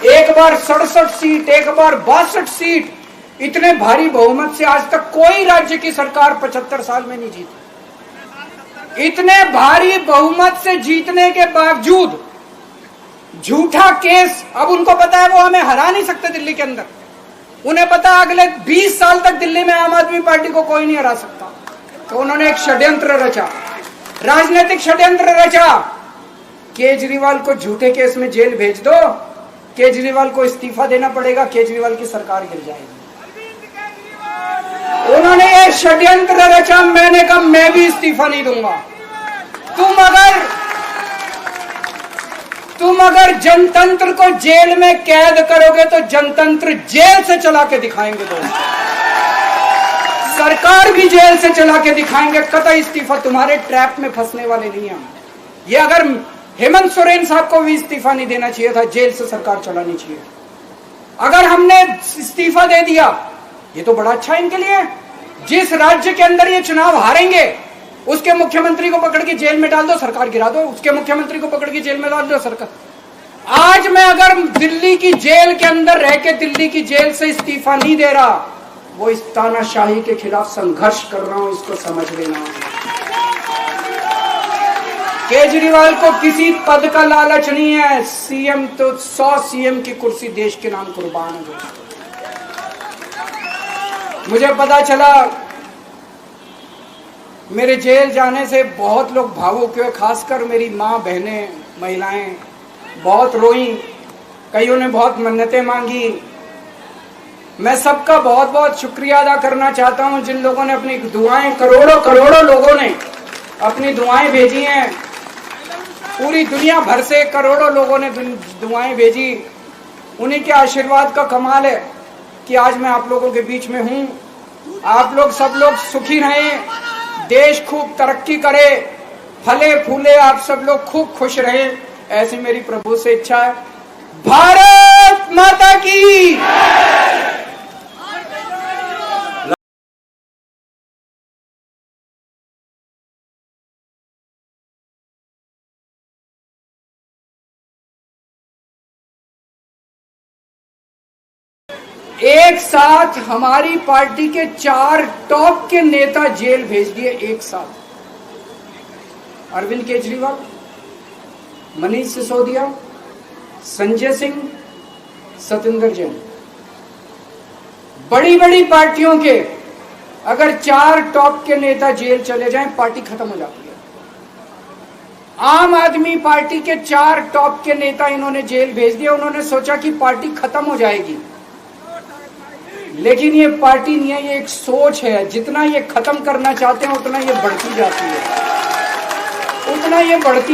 एक बार 67 सीट, एक बार 62 सीट। इतने भारी बहुमत से आज तक कोई राज्य की सरकार 75 साल में नहीं जीती। इतने भारी बहुमत से जीतने के बावजूद झूठा केस, अब उनको पता है वो हमें हरा नहीं सकते दिल्ली के अंदर। उन्हें पता अगले 20 साल तक दिल्ली में आम आदमी पार्टी को कोई नहीं हरा सकता। तो उन्होंने एक षड्यंत्र रचा, राजनीतिक षड्यंत्र रचा। केजरीवाल को झूठे केस में जेल भेज दो, केजरीवाल को इस्तीफा देना पड़ेगा, केजरीवाल की सरकार गिर जाएगी। उन्होंने ये षड्यंत्र रचा। मैंने कहा मैं भी इस्तीफा नहीं दूंगा। तुम अगर जनतंत्र को जेल में कैद करोगे तो जनतंत्र जेल से चला के दिखाएंगे। दोस्तों, सरकार भी जेल से चला के दिखाएंगे। कतई इस्तीफा, तुम्हारे ट्रैप में फंसने वाले नहीं हम। ये अगर हेमंत सोरेन साहब को भी इस्तीफा नहीं देना चाहिए था, जेल से सरकार चलानी चाहिए। अगर हमने इस्तीफा दे दिया, ये तो बड़ा अच्छा इनके लिए। जिस राज्य के अंदर ये चुनाव हारेंगे उसके मुख्यमंत्री को पकड़ के जेल में डाल दो, सरकार गिरा दो। उसके मुख्यमंत्री को पकड़ के जेल में डाल दो, सरकार। आज मैं अगर दिल्ली की जेल के अंदर रह के दिल्ली की जेल से इस्तीफा नहीं दे रहा, वो इस तानाशाही के खिलाफ संघर्ष कर रहा हूं, इसको समझ लेना। केजरीवाल को किसी पद का लालच नहीं है। सीएम तो 100 सीएम की कुर्सी देश के नाम कुर्बान है। मुझे पता चला मेरे जेल जाने से बहुत लोग भावुक हुए, खासकर मेरी माँ, बहनें, महिलाएं बहुत रोई। कईयों ने बहुत मन्नतें मांगी। मैं सबका बहुत बहुत शुक्रिया अदा करना चाहता हूं जिन लोगों ने अपनी दुआएं, करोड़ों लोगों ने अपनी दुआएं भेजी हैं। पूरी दुनिया भर से करोड़ों लोगों ने दुआएं भेजी। उन्हीं के आशीर्वाद का कमाल है कि आज मैं आप लोगों के बीच में हूं। आप लोग सब लोग सुखी रहें, देश खूब तरक्की करे, फले फूले, आप सब लोग खूब खुश रहें, ऐसी मेरी प्रभु से इच्छा है। भारत माता की। एक साथ हमारी पार्टी के 4 टॉप के नेता जेल भेज दिए एक साथ। अरविंद केजरीवाल, मनीष सिसोदिया, संजय सिंह, सतिंदर जैन। बड़ी बड़ी पार्टियों के अगर 4 टॉप के नेता जेल चले जाएं, पार्टी खत्म हो जाती है। आम आदमी पार्टी के 4 टॉप के नेता इन्होंने जेल भेज दिए। उन्होंने सोचा कि पार्टी खत्म हो जाएगी, लेकिन ये पार्टी नहीं है, ये एक सोच है। जितना ये खत्म करना चाहते हैं उतना ये बढ़ती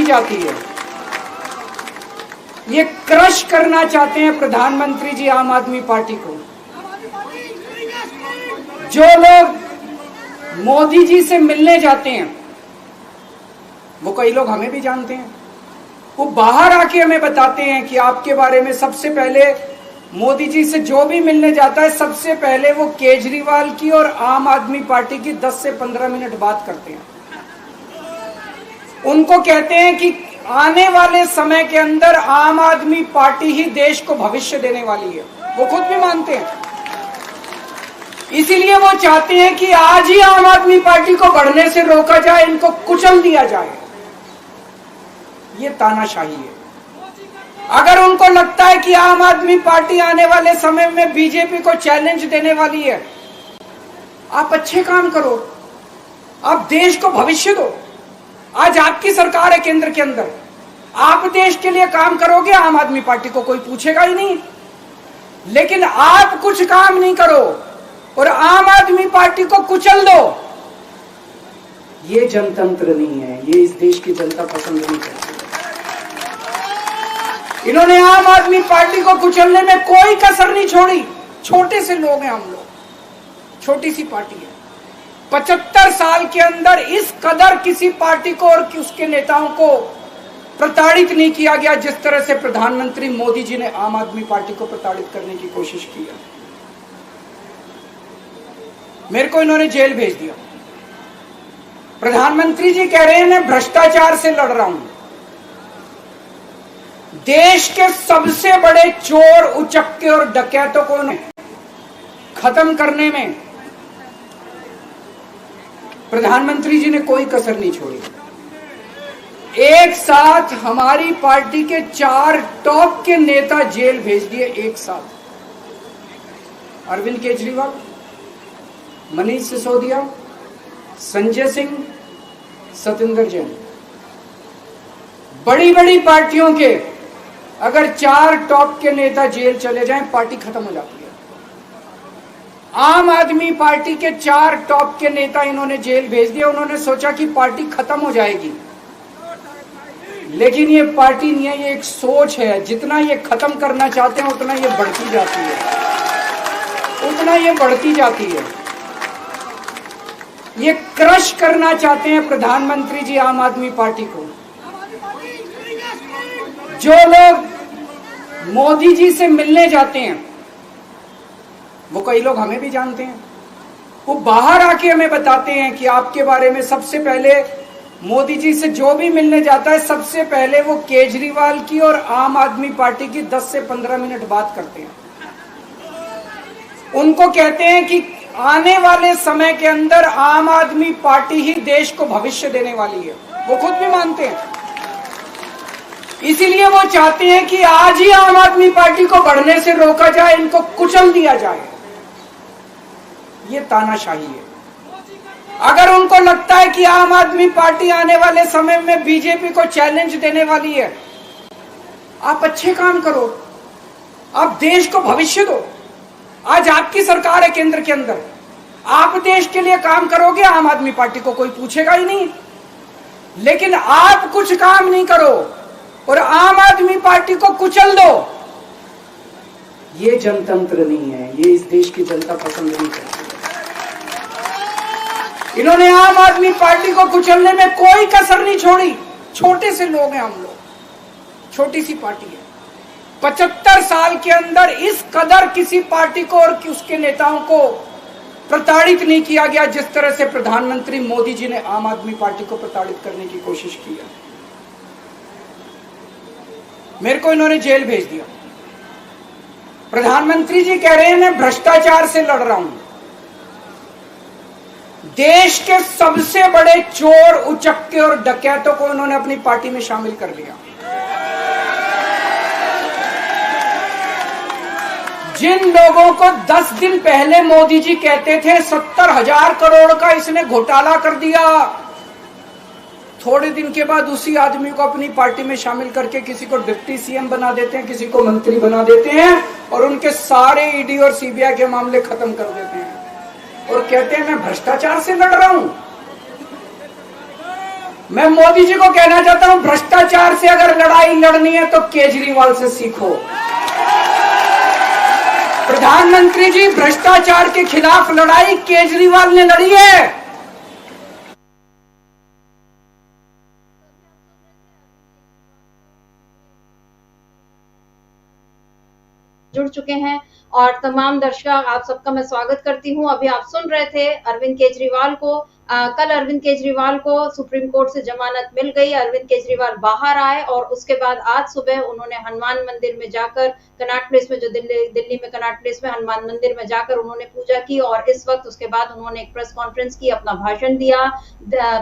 जाती है, ये क्रश करना चाहते हैं प्रधानमंत्री जी आम आदमी पार्टी को। जो लोग मोदी जी से मिलने जाते हैं, वो कई लोग हमें भी जानते हैं, वो बाहर आके हमें बताते हैं कि आपके बारे में सबसे पहले मोदी जी से जो भी मिलने जाता है, सबसे पहले वो केजरीवाल की और आम आदमी पार्टी की 10 से 15 मिनट बात करते हैं। उनको कहते हैं कि आने वाले समय के अंदर आम आदमी पार्टी ही देश को भविष्य देने वाली है। वो खुद भी मानते हैं। इसीलिए वो चाहते हैं कि आज ही आम आदमी पार्टी को बढ़ने से रोका जाए, इनको कुचल दिया जाए। ये तानाशाही है। अगर उनको लगता है कि आम आदमी पार्टी आने वाले समय में बीजेपी को चैलेंज देने वाली है, आप अच्छे काम करो, आप देश को भविष्य दो। आज आपकी सरकार है केंद्र के अंदर, आप देश के लिए काम करोगे, आम आदमी पार्टी को कोई पूछेगा ही नहीं। लेकिन आप कुछ काम नहीं करो और आम आदमी पार्टी को कुचल दो, ये जनतंत्र नहीं है, ये इस देश की जनता पसंद नहीं करती। इन्होंने आम आदमी पार्टी को कुचलने में कोई कसर नहीं छोड़ी। छोटे से लोग हैं हम लोग, छोटी सी पार्टी है। 75 साल के अंदर इस कदर किसी पार्टी को और उसके नेताओं को प्रताड़ित नहीं किया गया जिस तरह से प्रधानमंत्री मोदी जी ने आम आदमी पार्टी को प्रताड़ित करने की कोशिश की है। मेरे को इन्होंने जेल भेज दिया। प्रधानमंत्री जी कह रहे हैं मैं भ्रष्टाचार से लड़ रहा हूं। देश के सबसे बड़े चोर, उचक्के और डकैतों को खत्म करने में प्रधानमंत्री जी ने कोई कसर नहीं छोड़ी। एक साथ हमारी पार्टी के 4 टॉप के नेता जेल भेज दिए एक साथ। अरविंद केजरीवाल, मनीष सिसोदिया, संजय सिंह, सतिंदर जैन। बड़ी बड़ी पार्टियों के अगर 4 टॉप के नेता जेल चले जाएं, पार्टी खत्म हो जाती है। आम आदमी पार्टी के 4 टॉप के नेता इन्होंने जेल भेज दिए। उन्होंने सोचा कि पार्टी खत्म हो जाएगी, लेकिन ये पार्टी नहीं है, ये एक सोच है। जितना ये खत्म करना चाहते हैं उतना ये बढ़ती जाती है, उतना ये बढ़ती जाती है। ये क्रश करना चाहते हैं प्रधानमंत्री जी आम आदमी पार्टी को। जो लोग मोदी जी से मिलने जाते हैं, वो कई लोग हमें भी जानते हैं, वो बाहर आके हमें बताते हैं कि आपके बारे में सबसे पहले मोदी जी से जो भी मिलने जाता है, सबसे पहले वो केजरीवाल की और आम आदमी पार्टी की 10 से 15 मिनट बात करते हैं। उनको कहते हैं कि आने वाले समय के अंदर आम आदमी पार्टी ही देश को भविष्य देने वाली है। वो खुद भी मानते हैं। इसीलिए वो चाहते हैं कि आज ही आम आदमी पार्टी को बढ़ने से रोका जाए, इनको कुचल दिया जाए। ये तानाशाही है। अगर उनको लगता है कि आम आदमी पार्टी आने वाले समय में बीजेपी को चैलेंज देने वाली है, आप अच्छे काम करो, आप देश को भविष्य दो। आज आपकी सरकार है केंद्र के अंदर, आप देश के लिए काम करोगे, आम आदमी पार्टी को कोई पूछेगा ही नहीं। लेकिन आप कुछ काम नहीं करो और आम आदमी पार्टी को कुचल दो, ये जनतंत्र नहीं है, ये इस देश की जनता पसंद नहीं करती। इन्होंने आम आदमी पार्टी को कुचलने में कोई कसर नहीं छोड़ी। छोटे से लोग हैं हम लोग, छोटी सी पार्टी है। 75 साल के अंदर इस कदर किसी पार्टी को और उसके नेताओं को प्रताड़ित नहीं किया गया जिस तरह से प्रधानमंत्री मोदी जी ने आम आदमी पार्टी को प्रताड़ित करने की कोशिश की है। मेरे को इन्होंने जेल भेज दिया। प्रधानमंत्री जी कह रहे हैं मैं भ्रष्टाचार से लड़ रहा हूं। देश के सबसे बड़े चोर, उचक्के और डकैतों को उन्होंने अपनी पार्टी में शामिल कर लिया। जिन लोगों को 10 दिन पहले मोदी जी कहते थे 70,000 करोड़ का इसने घोटाला कर दिया, थोड़े दिन के बाद उसी आदमी को अपनी पार्टी में शामिल करके किसी को डिप्टी सीएम बना देते हैं, किसी को मंत्री बना देते हैं और उनके सारे ईडी और सीबीआई के मामले खत्म कर देते हैं और कहते हैं मैं भ्रष्टाचार से लड़ रहा हूं। मैं मोदी जी को कहना चाहता हूं, भ्रष्टाचार से अगर लड़ाई लड़नी है तो केजरीवाल से सीखो। प्रधानमंत्री जी, भ्रष्टाचार के खिलाफ लड़ाई केजरीवाल ने लड़ी है। जुड़ चुके हैं और तमाम दर्शक आप सबका मैं स्वागत करती हूं। अभी आप सुन रहे थे अरविंद केजरीवाल को। कल अरविंद केजरीवाल को सुप्रीम कोर्ट से जमानत मिल गई। अरविंद केजरीवाल बाहर आए और उसके बाद आज सुबह उन्होंने हनुमान मंदिर में जाकर, कनॉट प्लेस में, जो दिल्ली में कनॉट प्लेस में हनुमान मंदिर में जाकर उन्होंने पूजा की और इस वक्त उसके बाद उन्होंने एक प्रेस कॉन्फ्रेंस की, अपना भाषण दिया।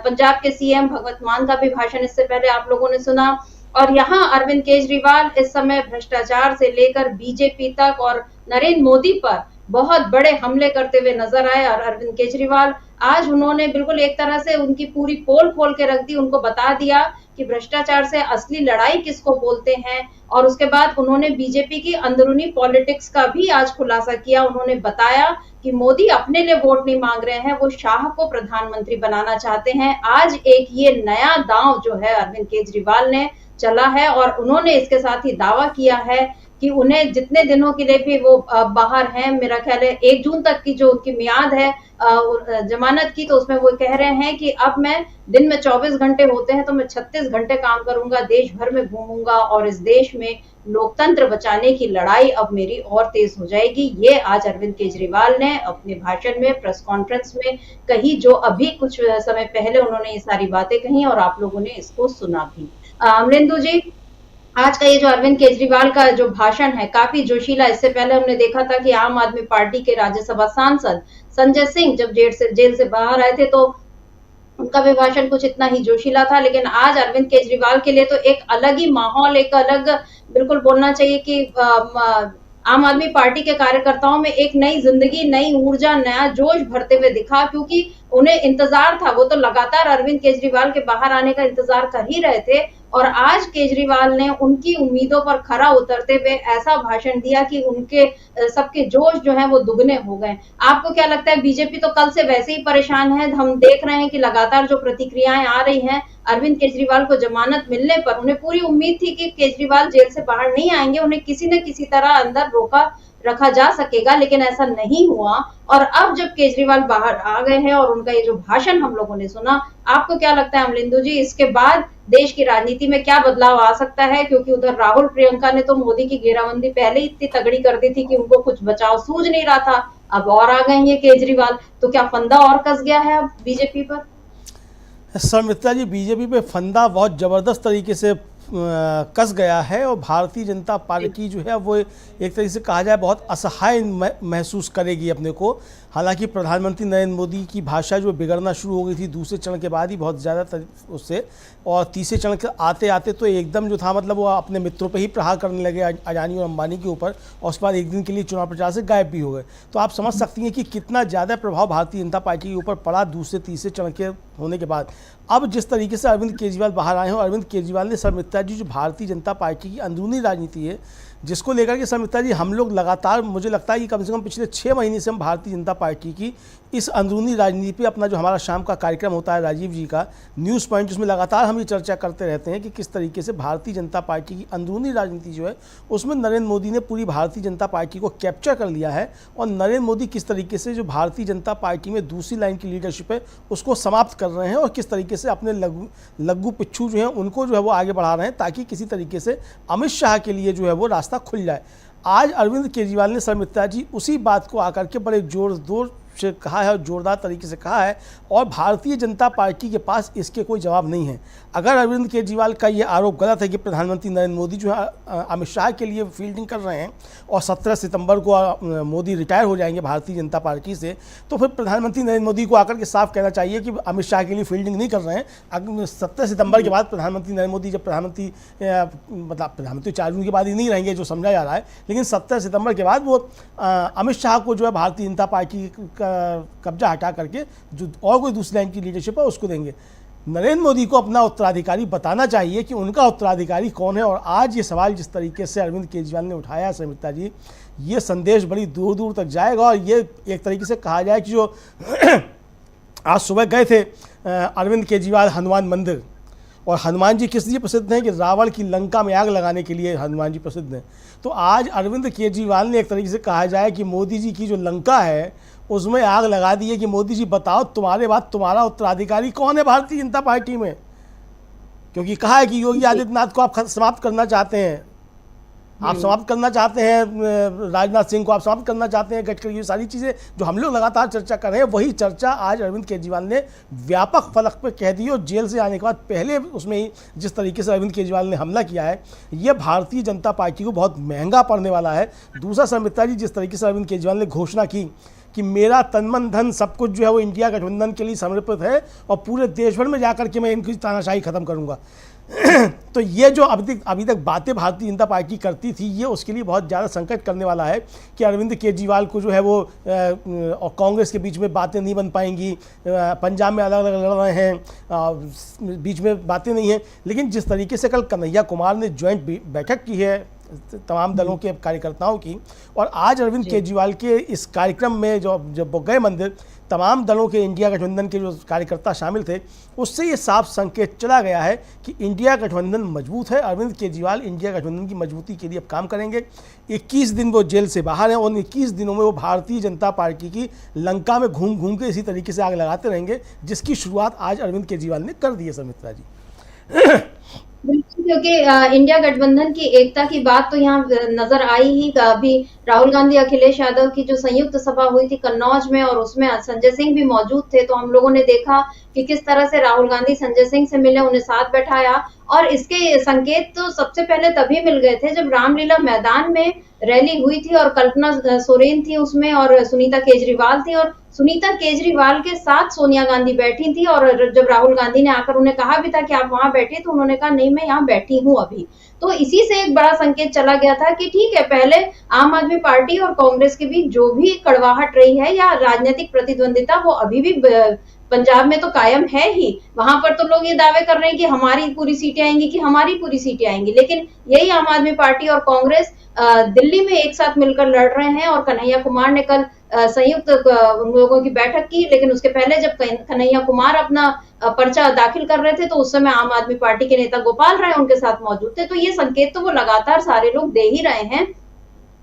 पंजाब के सीएम भगवंत मान का भी भाषण इससे पहले आप लोगों ने सुना। और यहाँ अरविंद केजरीवाल इस समय भ्रष्टाचार से लेकर बीजेपी तक और नरेंद्र मोदी पर बहुत बड़े हमले करते हुए नजर आए। और अरविंद केजरीवाल आज उन्होंने बिल्कुल एक तरह से उनकी पूरी पोल खोल के रख दी, उनको बता दिया कि भ्रष्टाचार से असली लड़ाई किसको बोलते हैं। और उसके बाद उन्होंने बीजेपी की अंदरूनी पॉलिटिक्स का भी आज खुलासा किया। उन्होंने बताया कि मोदी अपने लिए वोट नहीं मांग रहे हैं, वो शाह को प्रधानमंत्री बनाना चाहते हैं। आज एक ये नया दांव जो है अरविंद केजरीवाल ने चला है और उन्होंने इसके साथ ही दावा किया है कि उन्हें जितने दिनों के लिए भी वो बाहर हैं, मेरा ख्याल है 1 जून तक की जो उनकी मियाद है जमानत की, तो उसमें वो कह रहे हैं कि अब मैं दिन में 24 घंटे होते हैं तो मैं 36 घंटे काम करूंगा, देश भर में घूमूंगा और इस देश में लोकतंत्र बचाने की लड़ाई अब मेरी और तेज हो जाएगी। ये आज अरविंद केजरीवाल ने अपने भाषण में, प्रेस कॉन्फ्रेंस में कही, जो अभी कुछ समय पहले उन्होंने ये सारी बातें कही और आप लोगों ने इसको सुना भी। अमरेंदु जी, आज का ये जो अरविंद केजरीवाल का जो भाषण है काफी जोशीला। इससे पहले हमने देखा था कि आम आदमी पार्टी के राज्यसभा सांसद संजय सिंह जब जेल से बाहर आए थे तो उनका भी भाषण कुछ इतना ही जोशीला था। लेकिन आज अरविंद केजरीवाल के लिए तो एक अलग ही माहौल, एक अलग बिल्कुल बोलना चाहिए कि आम आदमी पार्टी के कार्यकर्ताओं में एक नई जिंदगी, नई ऊर्जा, नया जोश भरते हुए दिखा, क्योंकि उन्हें इंतजार था। वो तो लगातार अरविंद केजरीवाल के बाहर आने का इंतजार कर ही रहे थे और आज केजरीवाल ने उनकी उम्मीदों पर खरा उतरते हुए ऐसा भाषण दिया कि उनके सबके जोश जो है वो दुगने हो गए। आपको क्या लगता है, बीजेपी तो कल से वैसे ही परेशान है, हम देख रहे हैं कि लगातार जो प्रतिक्रियाएं आ रही हैं, अरविंद केजरीवाल को जमानत मिलने पर उन्हें पूरी उम्मीद थी कि केजरीवाल जेल से बाहर नहीं आएंगे, उन्हें किसी न किसी तरह अंदर रखा जा सकेगा, लेकिन ऐसा नहीं हुआ। और अब जब केजरीवाल बाहर आ गए हैं और उनका ये जो भाषण हम लोगों ने सुना, आपको क्या लगता है अमलिंदु जी, इसके बाद देश की राजनीति में क्या बदलाव आ सकता है? क्योंकि उधर राहुल प्रियंका ने तो मोदी की घेराबंदी पहले ही इतनी तगड़ी कर दी थी कि उनको कुछ बचाव सूझ नहीं रहा था, अब और आ गए ये केजरीवाल, तो क्या फंदा और कस गया है अब बीजेपी पर? समिता जी, बीजेपी पे फंदा बहुत ज़बरदस्त तरीके से कस गया है और भारतीय जनता पार्टी जो है वो एक तरीके से कहा जाए बहुत असहाय महसूस करेगी अपने को। हालांकि प्रधानमंत्री नरेंद्र मोदी की भाषा जो बिगड़ना शुरू हो गई थी दूसरे चरण के बाद ही बहुत ज़्यादा उससे, और तीसरे चरण के आते आते तो एकदम जो था मतलब वो अपने मित्रों पे ही प्रहार करने लगे, अडानी और अंबानी के ऊपर, और उसके बाद एक दिन के लिए चुनाव प्रचार से गायब भी हो गए। तो आप समझ सकती हैं कि कितना ज़्यादा प्रभाव भारतीय जनता पार्टी के ऊपर पड़ा दूसरे तीसरे चरण के होने के बाद। अब जिस तरीके से अरविंद केजरीवाल बाहर आए हैं, अरविंद केजरीवाल ने समिता जी जो भारतीय जनता पार्टी की अंदरूनी राजनीति है जिसको लेकर के समिता जी हम लोग लगातार, मुझे लगता है कि कम से कम पिछले 6 महीने से हम भारतीय जनता पार्टी की इस अंदरूनी राजनीति पे अपना जो हमारा शाम का कार्यक्रम होता है राजीव जी का न्यूज़ पॉइंट, उसमें लगातार हम ये चर्चा करते रहते हैं कि किस तरीके से भारतीय जनता पार्टी की अंदरूनी राजनीति जो है उसमें नरेंद्र मोदी ने पूरी भारतीय जनता पार्टी को कैप्चर कर लिया है और नरेंद्र मोदी किस तरीके से जो भारतीय जनता पार्टी में दूसरी लाइन की लीडरशिप है उसको समाप्त कर रहे हैं और किस तरीके से अपने लग्गू पिच्छू जो हैं उनको जो है वो आगे बढ़ा रहे हैं ताकि किसी तरीके से अमित शाह के लिए जो है वो रास्ता खुल जाए। आज अरविंद केजरीवाल ने समिता जी उसी बात को आकर के बड़े जोर से कहा है और जोरदार तरीके से कहा है और भारतीय जनता पार्टी के पास इसके कोई जवाब नहीं है। अगर अरविंद केजरीवाल का ये आरोप गलत है कि प्रधानमंत्री नरेंद्र मोदी जो है अमित शाह के लिए फील्डिंग कर रहे हैं और 17 सितंबर को मोदी रिटायर हो जाएंगे भारतीय जनता पार्टी से, तो फिर प्रधानमंत्री नरेंद्र मोदी को आकर के साफ कहना चाहिए कि अमित शाह के लिए फील्डिंग नहीं कर रहे हैं। अगर 17 सितंबर के बाद प्रधानमंत्री नरेंद्र मोदी जब प्रधानमंत्री 4 जून के बाद ही नहीं रहेंगे जो समझा जा रहा है, लेकिन 17 सितंबर के बाद वो अमित शाह को जो है भारतीय जनता पार्टी कब्जा हटा करके जो और कोई दूसरी लाइन की लीडरशिप है उसको देंगे। नरेंद्र मोदी को अपना उत्तराधिकारी बताना चाहिए कि उनका उत्तराधिकारी कौन है। और आज ये सवाल जिस तरीके से अरविंद केजरीवाल ने उठाया समिता जी, ये संदेश बड़ी दूर दूर तक जाएगा और ये एक तरीके से कहा जाए कि जो आज सुबह गए थे अरविंद केजरीवाल हनुमान मंदिर, और हनुमान जी किस लिए प्रसिद्ध हैं कि रावण की लंका में आग लगाने के लिए हनुमान जी प्रसिद्ध हैं। तो आज अरविंद केजरीवाल ने एक तरीके से कहा जाए कि मोदी जी की जो लंका है उसमें आग लगा दी है कि मोदी जी बताओ तुम्हारे बाद तुम्हारा उत्तराधिकारी कौन है भारतीय जनता पार्टी में, क्योंकि कहा है कि योगी आदित्यनाथ को आप समाप्त करना चाहते हैं, आप समाप्त करना चाहते हैं राजनाथ सिंह को, आप समाप्त करना चाहते हैं गडकरी, ये सारी चीज़ें जो हम लोग लगातार चर्चा कर रहे हैं वही चर्चा आज अरविंद केजरीवाल ने व्यापक फलक पे कह दी। और जेल से आने के बाद पहले उसमें ही जिस तरीके से अरविंद केजरीवाल ने हमला किया है ये भारतीय जनता पार्टी को बहुत महंगा पड़ने वाला है। दूसरा समिता जी, जिस तरीके से अरविंद केजरीवाल ने घोषणा की कि मेरा तन मन धन सब कुछ जो है वो इंडिया गठबंधन के लिए समर्पित है और पूरे देश भर में जाकर के मैं इनकी तानाशाही खत्म करूंगा। तो ये जो अभी तक बातें भारतीय जनता पार्टी करती थी, ये उसके लिए बहुत ज़्यादा संकट करने वाला है कि अरविंद केजरीवाल को जो है वो और कांग्रेस के बीच में बातें नहीं बन पाएंगी। पंजाब में अलग अलग लड़ रहे हैं, बीच में बातें नहीं हैं। लेकिन जिस तरीके से कल कन्हैया कुमार ने ज्वाइंट बैठक की है तमाम दलों के कार्यकर्ताओं की, और आज अरविंद केजरीवाल के इस कार्यक्रम में जब वो गए मंदिर, तमाम दलों के इंडिया गठबंधन के जो कार्यकर्ता शामिल थे, उससे ये साफ संकेत चला गया है कि इंडिया गठबंधन मजबूत है। अरविंद केजरीवाल इंडिया गठबंधन की मजबूती के लिए अब काम करेंगे। 21 दिन वो जेल से बाहर हैं और 21 दिनों में वो भारतीय जनता पार्टी की लंका में घूम घूम के इसी तरीके से आग लगाते रहेंगे, जिसकी शुरुआत आज अरविंद केजरीवाल ने कर दी है सुमित्रा जी। बिल्कुल, क्योंकि इंडिया गठबंधन की एकता की बात तो यहाँ नजर आई ही। अभी राहुल गांधी अखिलेश यादव की जो संयुक्त सभा हुई थी कन्नौज में, और उसमें संजय सिंह भी मौजूद थे, तो हम लोगों ने देखा कि किस तरह से राहुल गांधी संजय सिंह से मिले, उन्हें साथ बैठाया। और इसके संकेत तो सबसे पहले तभी मिल गए थे जब रामलीला मैदान में रैली हुई थी और कल्पना सोरेन थी उसमें और सुनीता केजरीवाल थी, और सुनीता केजरीवाल के साथ सोनिया गांधी बैठी थी। और जब राहुल गांधी ने आकर उन्हें कहा भी था कि आप वहां बैठे, तो उन्होंने कहा नहीं, मैं यहाँ बैठी हूँ अभी। तो इसी से एक बड़ा संकेत चला गया था कि ठीक है, पहले आम आदमी पार्टी और कांग्रेस के बीच जो भी कड़वाहट रही है या राजनीतिक प्रतिद्वंदिता, वो अभी भी पंजाब में तो कायम है ही। वहां पर तो लोग ये दावे कर रहे हैं कि हमारी पूरी सीटें आएंगी, कि हमारी पूरी सीटें आएंगी, लेकिन यही आम आदमी पार्टी और कांग्रेस दिल्ली में एक साथ मिलकर लड़ रहे हैं। और कन्हैया कुमार ने कल संयुक्त उन लोगों की बैठक की, लेकिन उसके पहले जब कन्हैया कुमार अपना पर्चा दाखिल कर रहे थे, तो उस समय आम आदमी पार्टी के नेता गोपाल राय उनके साथ मौजूद थे। तो ये संकेत तो वो लगातार सारे लोग दे ही रहे हैं,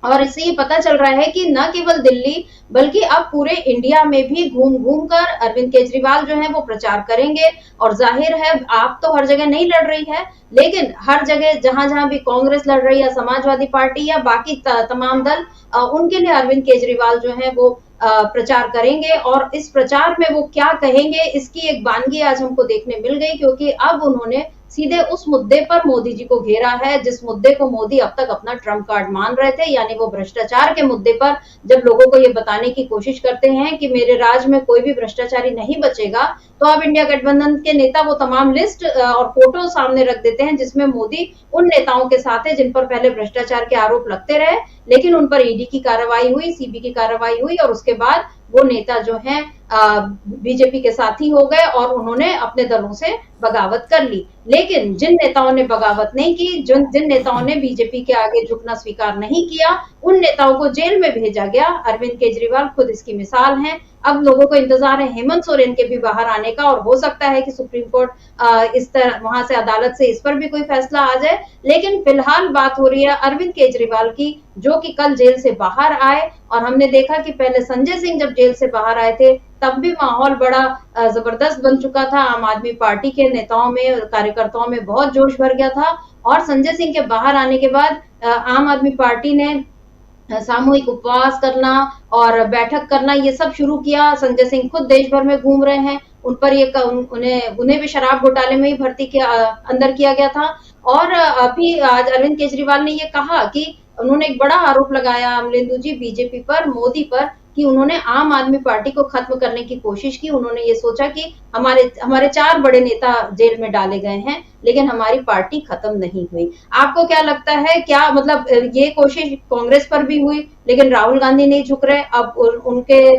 और इससे ये पता चल रहा है कि न केवल दिल्ली बल्कि अब पूरे इंडिया में भी घूम घूम कर अरविंद केजरीवाल जो है वो प्रचार करेंगे। और जाहिर है आप तो हर जगह नहीं लड़ रही है, लेकिन हर जगह जहां जहां भी कांग्रेस लड़ रही है, समाजवादी पार्टी या बाकी तमाम दल, उनके लिए अरविंद केजरीवाल जो है वो प्रचार करेंगे। और इस प्रचार में वो क्या कहेंगे, इसकी एक वानगी आज हमको देखने मिल गई, क्योंकि अब उन्होंने सीधे उस मुद्दे पर मोदी जी को घेरा है जिस मुद्दे को मोदी अब तक अपना ट्रम्प कार्ड मान रहे थे, यानी वो भ्रष्टाचार के मुद्दे पर। जब लोगों को ये बताने की कोशिश करते हैं कि मेरे राज में कोई भी भ्रष्टाचारी नहीं बचेगा, तो अब इंडिया गठबंधन के नेता वो तमाम लिस्ट और फोटो सामने रख देते हैं जिसमें मोदी उन नेताओं के साथ है जिन पर पहले भ्रष्टाचार के आरोप लगते रहे, लेकिन उन पर ईडी की कार्रवाई हुई, सीबी की कार्रवाई हुई, और उसके बाद वो नेता जो हैं बीजेपी के साथी हो गए और उन्होंने अपने दलों से बगावत कर ली। लेकिन जिन नेताओं ने बगावत नहीं की, जिन नेताओं ने बीजेपी के आगे झुकना स्वीकार नहीं किया, उन नेताओं को जेल में भेजा गया। अरविंद केजरीवाल खुद इसकी मिसाल हैं। अब लोगों को इंतजार है हेमंत सोरेन के भी बाहर आने का, और हो सकता है कि सुप्रीम कोर्ट इस तरह वहां से अदालत से इस पर भी कोई फैसला आ जाए। लेकिन फिलहाल बात हो रही है अरविंद केजरीवाल की, जो कि कल जेल से बाहर आए। और हमने देखा कि पहले संजय सिंह जब जेल से बाहर आए थे, तब भी माहौल बड़ा जबरदस्त बन चुका था। आम आदमी पार्टी के नेताओं में, कार्यकर्ताओं में बहुत जोश भर गया था। और संजय सिंह के बाहर आने के बाद आम आदमी पार्टी ने सामूहिक उपवास करना और बैठक करना, ये सब शुरू किया। संजय सिंह खुद देश भर में घूम रहे हैं, उन पर ये उन्हें भी शराब घोटाले में ही भर्ती किया, अंदर किया गया था। और अभी आज अरविंद केजरीवाल ने ये कहा कि उन्होंने एक बड़ा आरोप लगाया अमलेंदु जी बीजेपी पर, मोदी पर, कि उन्होंने आम आदमी पार्टी को खत्म करने की कोशिश की। उन्होंने ये सोचा कि हमारे 4 बड़े नेता जेल में डाले गए हैं, लेकिन हमारी पार्टी खत्म नहीं हुई। आपको क्या लगता है, क्या मतलब ये कोशिश कांग्रेस पर भी हुई, लेकिन राहुल गांधी नहीं झुक रहे? अब उनके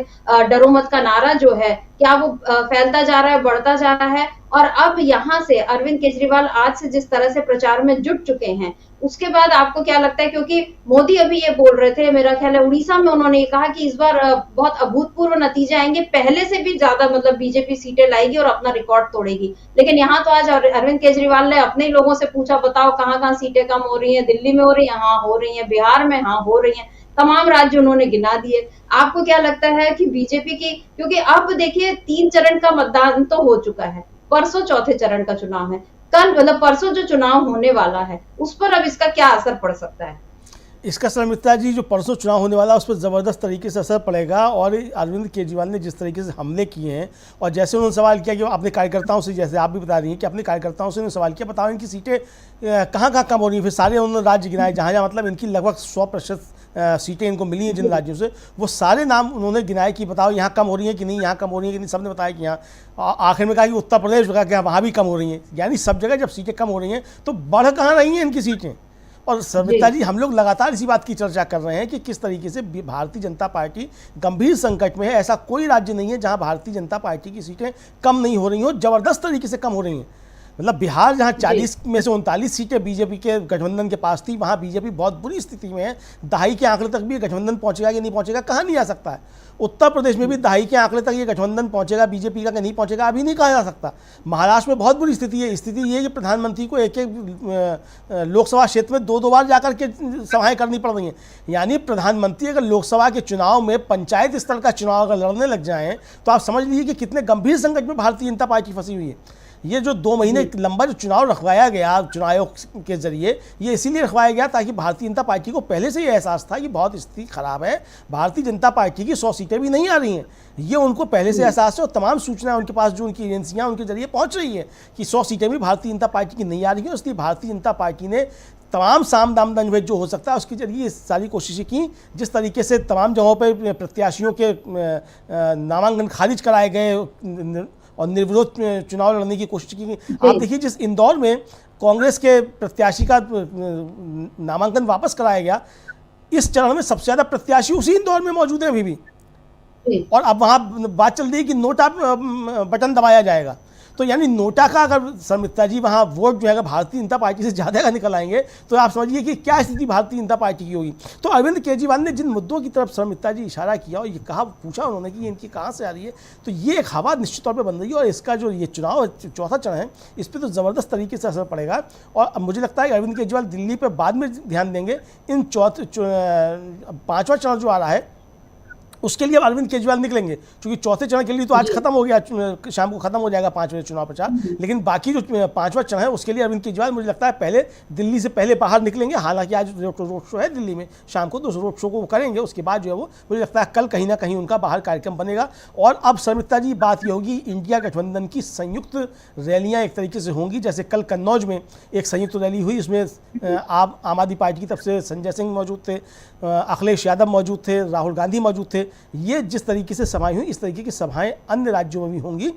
डरो मत का नारा जो है, क्या वो फैलता जा रहा है, बढ़ता जा रहा है? और अब यहाँ से अरविंद केजरीवाल आज से जिस तरह से प्रचार में जुट चुके हैं, उसके बाद आपको क्या लगता है? क्योंकि मोदी अभी ये बोल रहे थे, मेरा ख्याल है उड़ीसा में उन्होंने ये कहा कि इस बार बहुत अभूतपूर्व नतीजे आएंगे, पहले से भी ज्यादा मतलब बीजेपी सीटें लाएगी और अपना रिकॉर्ड तोड़ेगी। लेकिन यहाँ तो आज अरविंद केजरीवाल ने अपने लोगों से पूछा, बताओ कहाँ कहाँ सीटें कम हो रही हैं? दिल्ली में हो रही है, हाँ हो रही है, बिहार में हाँ हो रही है, तमाम राज्य उन्होंने गिना दिए। आपको क्या लगता है कि बीजेपी की, क्योंकि अब देखिए 3 चरण का मतदान तो हो चुका है, परसों चौथे चरण का चुनाव है, कल मतलब परसों जो चुनाव होने वाला है, उस पर अब इसका क्या असर पड़ सकता है? इसका सर मित्रा जी जो परसों चुनाव होने वाला है उस पर ज़बरदस्त तरीके से असर पड़ेगा। और अरविंद केजरीवाल ने जिस तरीके से हमले किए हैं और जैसे उन्होंने सवाल किया कि अपने कार्यकर्ताओं से, जैसे आप भी बता रही हैं कि अपने कार्यकर्ताओं से उन्होंने सवाल किया बताओ इनकी सीटें कहाँ कहाँ कम हो रही हैं, फिर सारे उन्होंने राज्य गिनाए जहाँ जहाँ मतलब इनकी लगभग 100% सीटें इनको मिली हैं जिन राज्यों से, वो सारे नाम उन्होंने गिनाए कि बताओ यहाँ कम हो रही हैं कि नहीं, यहाँ कम हो रही हैं कि नहीं। सबने बताया कि यहाँ, आखिर में कहा कि उत्तर प्रदेश कहा कि वहाँ भी कम हो रही हैं। यानी सब जगह जब सीटें कम हो रही हैं तो बढ़ कहाँ रही हैं इनकी सीटें। और सविता जी हम लोग लगातार इसी बात की चर्चा कर रहे हैं कि किस तरीके से भारतीय जनता पार्टी गंभीर संकट में है। ऐसा कोई राज्य नहीं है जहां भारतीय जनता पार्टी की सीटें कम नहीं हो रही हो, जबरदस्त तरीके से कम हो रही हैं। मतलब बिहार जहां 40 में से 39 सीटें बीजेपी के गठबंधन के पास थी, वहां बीजेपी बहुत बुरी स्थिति में है। दहाई के आंकड़े तक भी गठबंधन पहुंचेगा कि नहीं पहुंचेगा कहा नहीं जा सकता है। उत्तर प्रदेश में भी दहाई के आंकड़े तक ये गठबंधन पहुंचेगा बीजेपी का कि नहीं पहुंचेगा अभी नहीं कहा जा सकता। महाराष्ट्र में बहुत बुरी स्थिति है। स्थिति ये है कि प्रधानमंत्री को एक एक लोकसभा क्षेत्र में 2-2 बार जाकर के सभाएं करनी पड़ रही हैं। यानी प्रधानमंत्री अगर लोकसभा के चुनाव में पंचायत स्तर का चुनाव अगर लड़ने लग जाएं तो आप समझ लीजिए कि कितने गंभीर संकट में भारतीय जनता पार्टी फंसी हुई है। ये जो 2 महीने लंबा जो चुनाव रखवाया गया चुनाव आयोग के जरिए, ये इसीलिए रखवाया गया ताकि भारतीय जनता पार्टी को पहले से ये एहसास था कि बहुत स्थिति खराब है, भारतीय जनता पार्टी की 100 सीटें भी नहीं आ रही हैं। ये उनको पहले से एहसास है और तमाम सूचनाएं उनके पास जो उनकी एजेंसियां उनके जरिए पहुंच रही है कि 100 सीटें भी भारतीय जनता पार्टी की नहीं आ रही हैं। इसलिए भारतीय जनता पार्टी ने तमाम साम दाम दंड भेद जो हो सकता है उसके जरिए सारी कोशिशें की। जिस तरीके से तमाम जगहों पर प्रत्याशियों के नामांकन खारिज कराए गए और निर्विरोध चुनाव लड़ने की कोशिश की। आप देखिए जिस इंदौर में कांग्रेस के प्रत्याशी का नामांकन वापस कराया गया, इस चरण में सबसे ज़्यादा प्रत्याशी उसी इंदौर में मौजूद हैं अभी भी। और अब वहाँ बात चल रही है कि नोटा बटन दबाया जाएगा। तो यानी नोटा का अगर समिता जी वहाँ वोट जो है भारतीय जनता पार्टी से ज़्यादा का निकल आएंगे तो आप समझिए कि क्या स्थिति भारतीय जनता पार्टी की होगी। तो अरविंद केजरीवाल ने जिन मुद्दों की तरफ समिता जी इशारा किया और ये कहा पूछा उन्होंने कि इनकी कहाँ से आ रही है, तो ये एक हवा निश्चित तौर पर बन रही है। और इसका जो ये चुनाव चौथा चरण है इस पर तो ज़बरदस्त तरीके से असर पड़ेगा। और मुझे लगता है कि अरविंद केजरीवाल दिल्ली पर बाद में ध्यान देंगे। इन 5वां चरण जो आ रहा है उसके लिए अब अरविंद केजरीवाल निकलेंगे, क्योंकि चौथे चरण के लिए तो आज खत्म हो गया, शाम को खत्म हो जाएगा 5 बजे चुनाव प्रचार। लेकिन बाकी जो 5वां चरण है उसके लिए अरविंद केजरीवाल मुझे लगता है पहले दिल्ली से पहले बाहर निकलेंगे। हालांकि आज रोड शो है दिल्ली में शाम को, तो रोड शो को वो करेंगे। उसके बाद जो है वो मुझे लगता है कल कहीं ना कहीं उनका बाहर कार्यक्रम बनेगा। और अब समिता जी बात ये होगी इंडिया गठबंधन की संयुक्त रैलियाँ एक तरीके से होंगी। जैसे कल कन्नौज में एक संयुक्त रैली हुई, इसमें आम आदमी पार्टी की तरफ से संजय सिंह मौजूद थे, अखिलेश यादव मौजूद थे, राहुल गांधी मौजूद थे। ये जिस तरीके से सभाएं हुई इस तरीके की सभाएं अन्य राज्यों में भी होंगी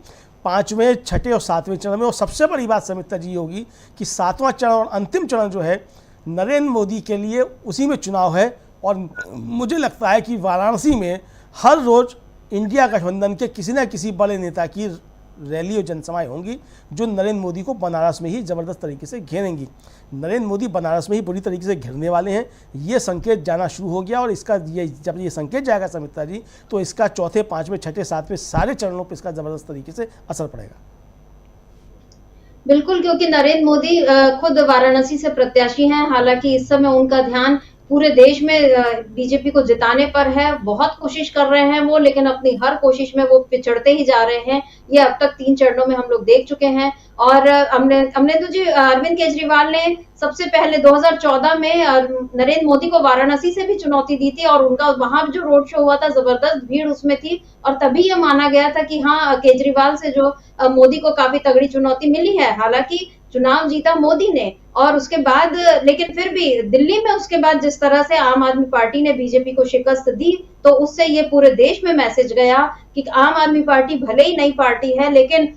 5वें, 6ठे और 7वें चरण में। और सबसे बड़ी बात समिता जी होगी कि 7वां चरण और अंतिम चरण जो है नरेंद्र मोदी के लिए उसी में चुनाव है। और मुझे लगता है कि वाराणसी में हर रोज़ इंडिया गठबंधन के किसी न किसी बड़े नेता की रैली और जनसभाएं होंगी जो नरेंद्र मोदी को बनारस में ही ज़बरदस्त तरीके से घेरेंगी। नरेंद्र मोदी बनारस में ही बुरी तरीके से घेरने वाले हैं, ये संकेत जाना शुरू हो गया। और इसका जब ये संकेत जाएगा समिता जी तो इसका चौथे, 5वें, 6ठे, 7वें सारे चरणों पर इसका ज़बरदस्त तरीके से असर पड़ेगा। बिल्कुल, क्योंकि नरेंद्र मोदी खुद वाराणसी से प्रत्याशी हैं। हालांकि इस समय उनका ध्यान पूरे देश में बीजेपी को जिताने पर है। बहुत कोशिश कर रहे हैं वो, लेकिन अपनी हर कोशिश में वो पिछड़ते ही जा रहे हैं। ये अब तक 3 चरणों में हम लोग देख चुके हैं। और अमरेंद्र जी, अरविंद केजरीवाल ने सबसे पहले 2014 में नरेंद्र मोदी को वाराणसी से भी चुनौती दी थी और उनका वहां जो रोड शो हुआ था जबरदस्त भीड़ उसमें थी। और तभी ये माना गया था कि हाँ, केजरीवाल से जो मोदी को काफी तगड़ी चुनौती मिली है। हालांकि चुनाव जीता मोदी ने, और उसके बाद लेकिन फिर भी दिल्ली में उसके बाद जिस तरह से आम आदमी पार्टी ने बीजेपी को शिकस्त दी, तो उससे ये पूरे देश में मैसेज गया कि आम आदमी पार्टी भले ही नई पार्टी है लेकिन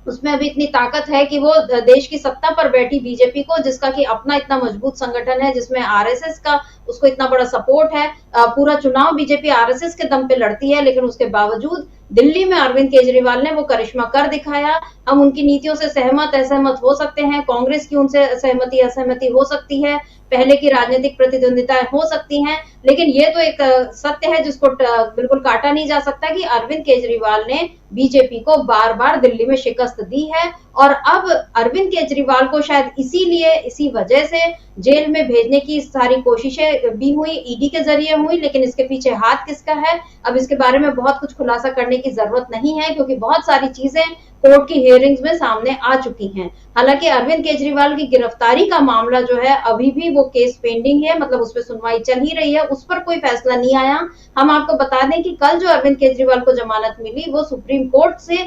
उसमें अभी इतनी ताकत है कि वो देश की सत्ता पर बैठी बीजेपी को, जिसका कि अपना इतना मजबूत संगठन है, जिसमें आरएसएस का उसको इतना बड़ा सपोर्ट है। पूरा चुनाव बीजेपी आरएसएस के दम पे लड़ती है, लेकिन उसके बावजूद दिल्ली में अरविंद केजरीवाल ने वो करिश्मा कर दिखाया। हम उनकी नीतियों से सहमत असहमत हो सकते हैं, कांग्रेस की उनसे सहमति असहमति हो सकती है, पहले की राजनीतिक प्रतिद्वंदिताएं हो सकती हैं, लेकिन ये तो एक सत्य है जिसको बिल्कुल काटा नहीं जा सकता कि अरविंद केजरीवाल ने बीजेपी को बार बार दिल्ली में शिकस्त दी है। और अब अरविंद केजरीवाल को शायद इसीलिए, इसी वजह से जेल में भेजने की सारी कोशिशें भी हुई, ईडी के जरिए हुई, लेकिन इसके पीछे हाथ किसका है, अब इसके बारे में बहुत कुछ खुलासा करने करने की जरूरत नहीं है, क्योंकि बहुत सारी चीजें कोर्ट की हियरिंग्स में सामने आ चुकी हैं। हालांकि अरविंद केजरीवाल की गिरफ्तारी का मामला जो है अभी भी वो केस पेंडिंग है, मतलब उस पर सुनवाई चल ही रही है, उस पर कोई फैसला नहीं आया। हम आपको बता दें कि कल जो अरविंद केजरीवाल को जमानत मिली वो सुप्रीम कोर्ट से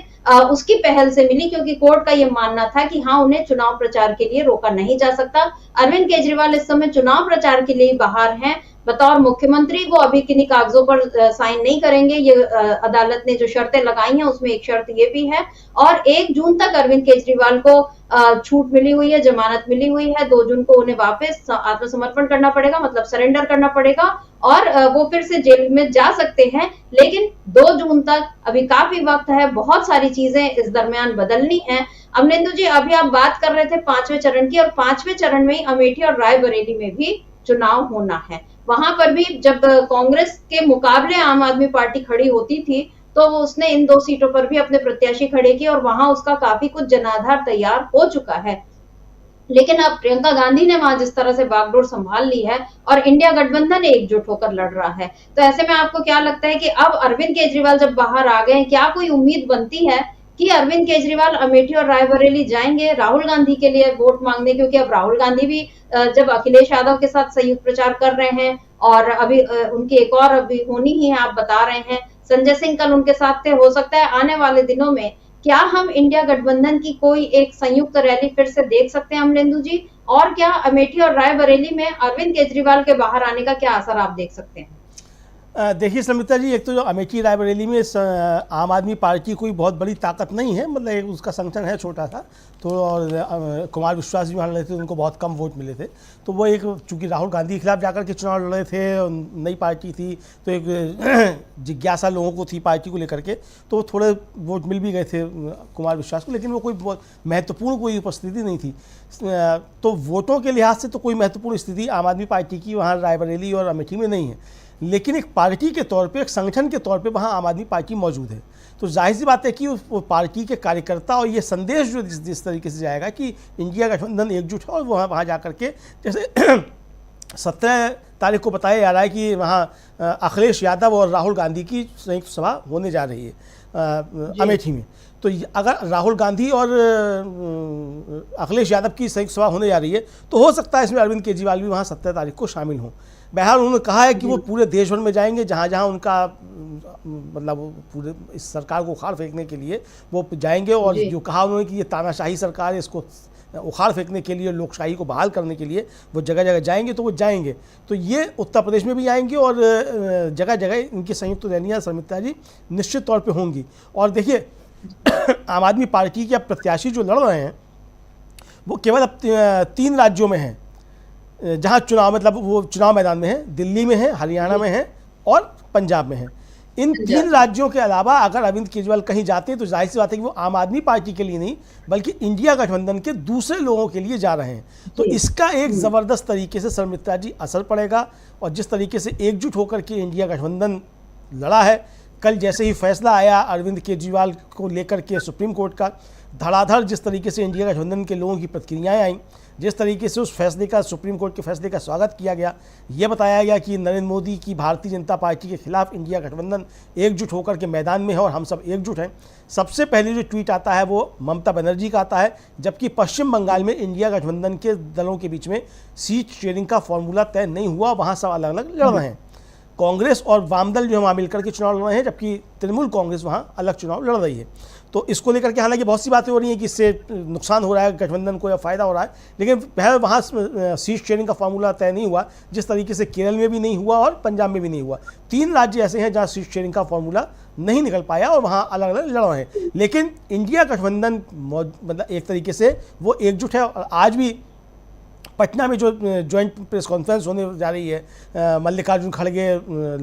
उसकी पहल से मिली, क्योंकि कोर्ट का ये मानना था कि हाँ, उन्हें चुनाव प्रचार के लिए रोका नहीं जा सकता। अरविंद केजरीवाल इस समय चुनाव प्रचार के लिए बाहर हैं बतौर मुख्यमंत्री। वो अभी किन्हीं कागजों पर साइन नहीं करेंगे। ये अदालत ने जो शर्तें लगाई हैं उसमें एक शर्त ये भी है, और 1 जून तक अरविंद केजरीवाल को छूट मिली हुई है, जमानत मिली हुई है। 2 जून को उन्हें वापस आत्मसमर्पण करना पड़ेगा, मतलब सरेंडर करना पड़ेगा, और वो फिर से जेल में जा सकते हैं। लेकिन 2 जून तक अभी काफी वक्त है, बहुत सारी चीजें इस दरमियान बदलनी है। अमरेंदु जी, अभी आप बात कर रहे थे 5वें चरण की, और 5वें चरण में ही अमेठी और रायबरेली में भी चुनाव होना है। वहां पर भी जब कांग्रेस के मुकाबले आम आदमी पार्टी खड़ी होती थी तो उसने इन 2 सीटों पर भी अपने प्रत्याशी खड़े किए, और वहां उसका काफी कुछ जनाधार तैयार हो चुका है। लेकिन अब प्रियंका गांधी ने वहां जिस तरह से बागडोर संभाल ली है और इंडिया गठबंधन एकजुट होकर लड़ रहा है, तो ऐसे में आपको क्या लगता है कि अब अरविंद केजरीवाल जब बाहर आ गए, क्या कोई उम्मीद बनती है कि अरविंद केजरीवाल अमेठी और रायबरेली जाएंगे राहुल गांधी के लिए वोट मांगने? क्योंकि अब राहुल गांधी भी जब अखिलेश यादव के साथ संयुक्त प्रचार कर रहे हैं, और अभी उनकी एक और अभी होनी ही है, आप बता रहे हैं। संजय सिंह कल उनके साथ थे। हो सकता है आने वाले दिनों में क्या हम इंडिया गठबंधन की कोई एक संयुक्त रैली फिर से देख सकते हैं अमरेंदु जी? और क्या अमेठी और रायबरेली में अरविंद केजरीवाल के बाहर आने का क्या असर आप देख सकते हैं? देखिए समिता जी, एक तो जो अमेठी रायबरेली में आम आदमी पार्टी कोई बहुत बड़ी ताकत नहीं है, मतलब एक उसका संगठन है छोटा सा, तो और कुमार विश्वास जी वहाँ लड़े थे, उनको बहुत कम वोट मिले थे। तो वो एक, चूँकि राहुल गांधी के खिलाफ जाकर के चुनाव लड़ रहे थे, नई पार्टी थी, तो एक जिज्ञासा लोगों को थी पार्टी को लेकर के, तो वो थोड़े वोट मिल भी गए थे कुमार विश्वास को, लेकिन वो कोई बहुत महत्वपूर्ण कोई उपस्थिति नहीं थी। तो वोटों के लिहाज से तो कोई महत्वपूर्ण स्थिति आम आदमी पार्टी की वहाँ रायबरेली और अमेठी में नहीं है, लेकिन एक पार्टी के तौर पे, एक संगठन के तौर पे वहाँ आम आदमी पार्टी मौजूद है। तो जाहिर सी बात है कि उस पार्टी के कार्यकर्ता, और ये संदेश जो जिस तरीके से जाएगा कि इंडिया गठबंधन एकजुट है, और वहाँ जा कर के जैसे 17 तारीख को बताया जा रहा है कि वहाँ अखिलेश यादव और राहुल गांधी की संयुक्त सभा होने जा रही है अमेठी में। तो अगर राहुल गांधी और अखिलेश यादव की संयुक्त सभा होने जा रही है तो हो सकता है इसमें अरविंद केजरीवाल भी वहाँ 17 तारीख को शामिल हों। बहरहाल उन्होंने कहा है कि वो पूरे देश भर में जाएंगे, जहाँ जहाँ उनका मतलब पूरे इस सरकार को उखाड़ फेंकने के लिए वो जाएंगे, और जो कहा उन्होंने कि ये तानाशाही सरकार है, इसको उखाड़ फेंकने के लिए, लोकशाही को बहाल करने के लिए वो जगह जगह जाएंगे, तो वो जाएंगे। तो ये उत्तर प्रदेश में भी आएंगे, और जगह जगह इनकी संयुक्त रैलियाँ समिता जी निश्चित तौर पर होंगी। और देखिए आम आदमी पार्टी के अब प्रत्याशी जो लड़ रहे हैं वो केवल अब 3 राज्यों में हैं जहां चुनाव, मतलब वो चुनाव मैदान में है। दिल्ली में है, हरियाणा में है, और पंजाब में है। इन 3 राज्यों के अलावा अगर अरविंद केजरीवाल कहीं जाते हैं तो जाहिर सी बात है कि वो आम आदमी पार्टी के लिए नहीं, बल्कि इंडिया गठबंधन के दूसरे लोगों के लिए जा रहे हैं। तो इसका एक ज़बरदस्त तरीके से शर्मिष्ठा जी असर पड़ेगा। और जिस तरीके से एकजुट होकर के इंडिया गठबंधन लड़ा है, कल जैसे ही फैसला आया अरविंद केजरीवाल को लेकर के सुप्रीम कोर्ट का, धड़ाधड़ जिस तरीके से इंडिया गठबंधन के लोगों की प्रतिक्रियाएं आईं, जिस तरीके से उस फैसले का, सुप्रीम कोर्ट के फैसले का स्वागत किया गया, ये बताया गया कि नरेंद्र मोदी की भारतीय जनता पार्टी के खिलाफ इंडिया गठबंधन एकजुट होकर के मैदान में है और हम सब एकजुट हैं। सबसे पहले जो ट्वीट आता है वो ममता बनर्जी का आता है, जबकि पश्चिम बंगाल में इंडिया गठबंधन के दलों के बीच में सीट शेयरिंग का फॉर्मूला तय नहीं हुआ, वहाँ सब अलग अलग लड़ रहे हैं। कांग्रेस और वाम दल जो वहाँ मिलकर के चुनाव लड़ रहे हैं, जबकि तृणमूल कांग्रेस वहाँ अलग चुनाव लड़ रही है। तो इसको लेकर के हालांकि बहुत सी बातें हो रही हैं कि इससे नुकसान हो रहा है गठबंधन को या फ़ायदा हो रहा है, लेकिन पहले वहाँ सीट शेयरिंग का फार्मूला तय नहीं हुआ, जिस तरीके से केरल में भी नहीं हुआ और पंजाब में भी नहीं हुआ। 3 राज्य ऐसे हैं जहाँ सीट शेयरिंग का फार्मूला नहीं निकल पाया और वहाँ अलग अलग लड़ रहे हैं। लेकिन इंडिया गठबंधन मतलब एक तरीके से वो एकजुट है। और आज भी पटना में जो ज्वाइंट प्रेस कॉन्फ्रेंस होने जा रही है, मल्लिकार्जुन खड़गे,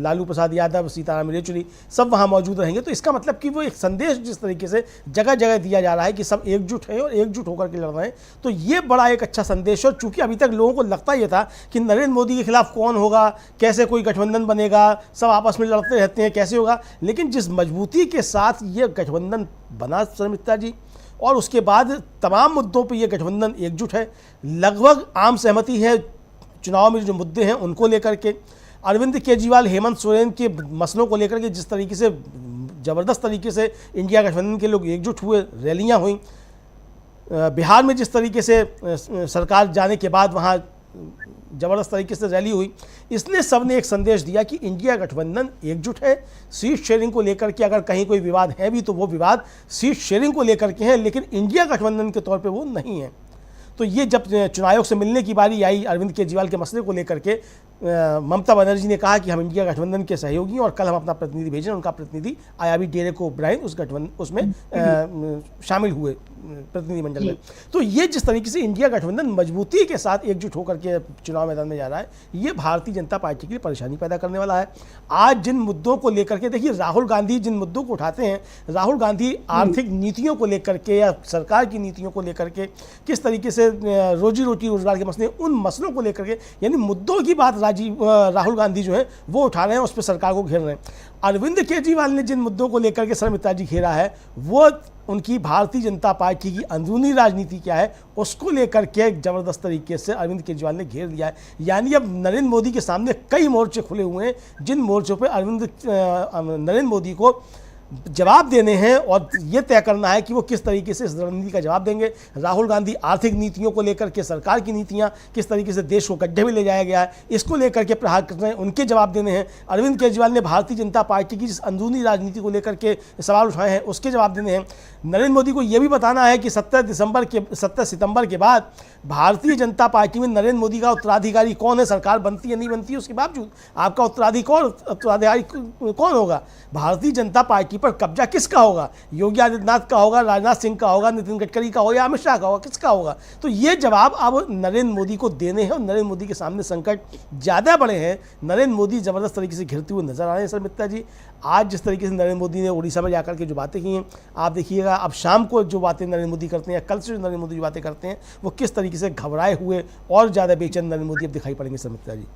लालू प्रसाद यादव, सीताराम येचुरी सब वहाँ मौजूद रहेंगे। तो इसका मतलब कि वो एक संदेश जिस तरीके से जगह जगह दिया जा रहा है कि सब एकजुट हैं और एकजुट होकर के लड़ रहे हैं, तो ये बड़ा एक अच्छा संदेश है। और चूँकि अभी तक लोगों को लगता ये था कि नरेंद्र मोदी के खिलाफ कौन होगा, कैसे कोई गठबंधन बनेगा, सब आपस में लड़ते रहते हैं, कैसे होगा, लेकिन जिस मजबूती के साथ ये गठबंधन बना शर्मिष्ठा जी, और उसके बाद तमाम मुद्दों पर यह गठबंधन एकजुट है, लगभग आम सहमति है चुनाव में जो मुद्दे हैं उनको लेकर के। अरविंद केजरीवाल, हेमंत सोरेन के मसलों को लेकर के जिस तरीके से ज़बरदस्त तरीके से इंडिया गठबंधन के लोग एकजुट हुए, रैलियां हुई। बिहार में जिस तरीके से सरकार जाने के बाद वहाँ ज़बरदस्त तरीके से रैली हुई, इसने सबने एक संदेश दिया कि इंडिया गठबंधन एकजुट है। सीट शेयरिंग को लेकर के अगर कहीं कोई विवाद है भी तो वो विवाद सीट शेयरिंग को लेकर के हैं, लेकिन इंडिया गठबंधन के तौर पे वो नहीं है। तो ये जब चुनाव आयोग से मिलने की बारी आई अरविंद केजरीवाल के मसले को लेकर के, ममता बनर्जी ने कहा कि हम इंडिया गठबंधन के सहयोगी हैं और कल हम अपना प्रतिनिधि भेजें। उनका प्रतिनिधि आयाबी डेरेक ओब्रायन उस गठबंधन उसमें शामिल हुए प्रतिनिधिमंडल में। तो ये जिस तरीके से इंडिया गठबंधन मजबूती के साथ एकजुट होकर के चुनाव मैदान में जा रहा है, ये भारतीय जनता पार्टी के लिए परेशानी पैदा करने वाला है। आज जिन मुद्दों को लेकर के, देखिए राहुल गांधी जिन मुद्दों को उठाते हैं, राहुल गांधी आर्थिक नीतियों को लेकर के या सरकार की नीतियों को लेकर के, किस तरीके से रोजी रोटी रोजगार के मसले, उन मसलों को लेकर के, यानी मुद्दों की बात राहुल गांधी जो है वो उठा रहे हैं, उस पर सरकार को घेर रहे हैं। अरविंद केजरीवाल ने जिन मुद्दों को लेकर के सर मित्रा जी घेरा है, वो उनकी भारतीय जनता पार्टी की अंदरूनी राजनीति क्या है उसको लेकर के जबरदस्त तरीके से अरविंद केजरीवाल ने घेर दिया है। यानी अब नरेंद्र मोदी के सामने कई मोर्चे खुले हुए हैं, जिन मोर्चों पे नरेंद्र मोदी को जवाब देने हैं और ये तय करना है कि वो किस तरीके से इस रणनीति का जवाब देंगे। राहुल गांधी आर्थिक नीतियों को लेकर के, सरकार की नीतियां किस तरीके से देश को गड्ढे में ले जाया गया है, इसको लेकर के प्रहार कर रहे हैं, उनके जवाब देने हैं। अरविंद केजरीवाल ने भारतीय जनता पार्टी की जिस अंदरूनी राजनीति को लेकर के सवाल उठाए हैं उसके जवाब देने हैं। नरेंद्र मोदी को यह भी बताना है कि 17 सितंबर के बाद भारतीय जनता पार्टी में नरेंद्र मोदी का उत्तराधिकारी कौन है, सरकार बनती है नहीं बनती है उसके बावजूद आपका उत्तराधिकारी कौन होगा, भारतीय जनता पार्टी पर कब्जा किसका होगा, योगी आदित्यनाथ का होगा, राजनाथ सिंह का होगा, नितिन गडकरी का होगा या अमित शाह का होगा, किसका होगा। तो ये जवाब अब नरेंद्र मोदी को देने हैं और नरेंद्र मोदी के सामने संकट ज़्यादा बड़े हैं। नरेंद्र मोदी ज़बरदस्त तरीके से घिरते हुए नजर आ रहे हैं। सर मित्रा जी, आज जिस तरीके से नरेंद्र मोदी ने उड़ीसा में जाकर के जो बातें की हैं, आप देखिएगा अब शाम को जो बातें नरेंद्र मोदी करते हैं या कल से जो नरेंद्र मोदी जो बातें करते हैं वो किस तरीके से घबराए हुए और ज़्यादा बेचैन नरेंद्र मोदी अब दिखाई पड़ेंगे। सर मित्रा जी,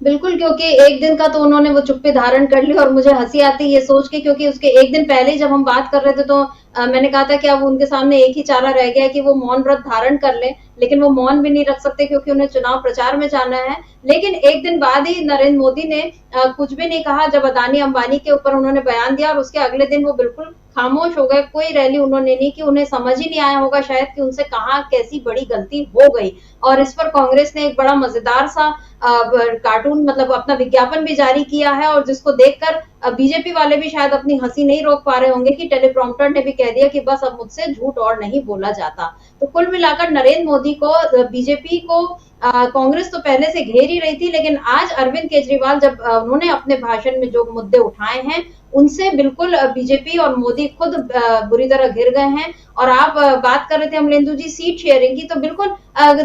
बिल्कुल, क्योंकि एक दिन का तो उन्होंने वो चुप्पी धारण कर ली और मुझे हंसी आती है ये सोच के, क्योंकि उसके एक दिन पहले ही जब हम बात कर रहे थे तो मैंने कहा था कि अब उनके सामने एक ही चारा रह गया है कि वो मौन व्रत धारण कर लें, लेकिन वो मौन भी नहीं रख सकते क्योंकि उन्हें चुनाव प्रचार में जाना है। लेकिन एक दिन बाद ही नरेंद्र मोदी ने कुछ भी नहीं कहा जब अदानी अंबानी के ऊपर उन्होंने बयान दिया, और उसके अगले दिन वो बिल्कुल खामोश हो गए। कोई रैली उन्होंने नहीं की, उन्हें समझ ही नहीं आया होगा शायद कि उनसे कहाँ कैसी बड़ी गलती हो गई। और इस पर कांग्रेस ने एक बड़ा मजेदार सा कार्टून, मतलब अपना विज्ञापन भी जारी किया है, और जिसको देखकर बीजेपी वाले भी शायद अपनी हंसी नहीं रोक पा रहे होंगे कि टेलीप्रॉम्प्टर ने भी कह दिया कि बस अब मुझसे झूठ और नहीं बोला जाता। तो कुल मिलाकर नरेंद्र मोदी को, बीजेपी को कांग्रेस तो पहले से घेर ही रही थी, लेकिन आज अरविंद केजरीवाल जब उन्होंने अपने भाषण में जो मुद्दे उठाए हैं उनसे बिल्कुल बीजेपी और मोदी खुद बुरी तरह घिर गए हैं। और आप बात कर रहे थे अमलेंदु जी सीट शेयरिंग की, तो बिल्कुल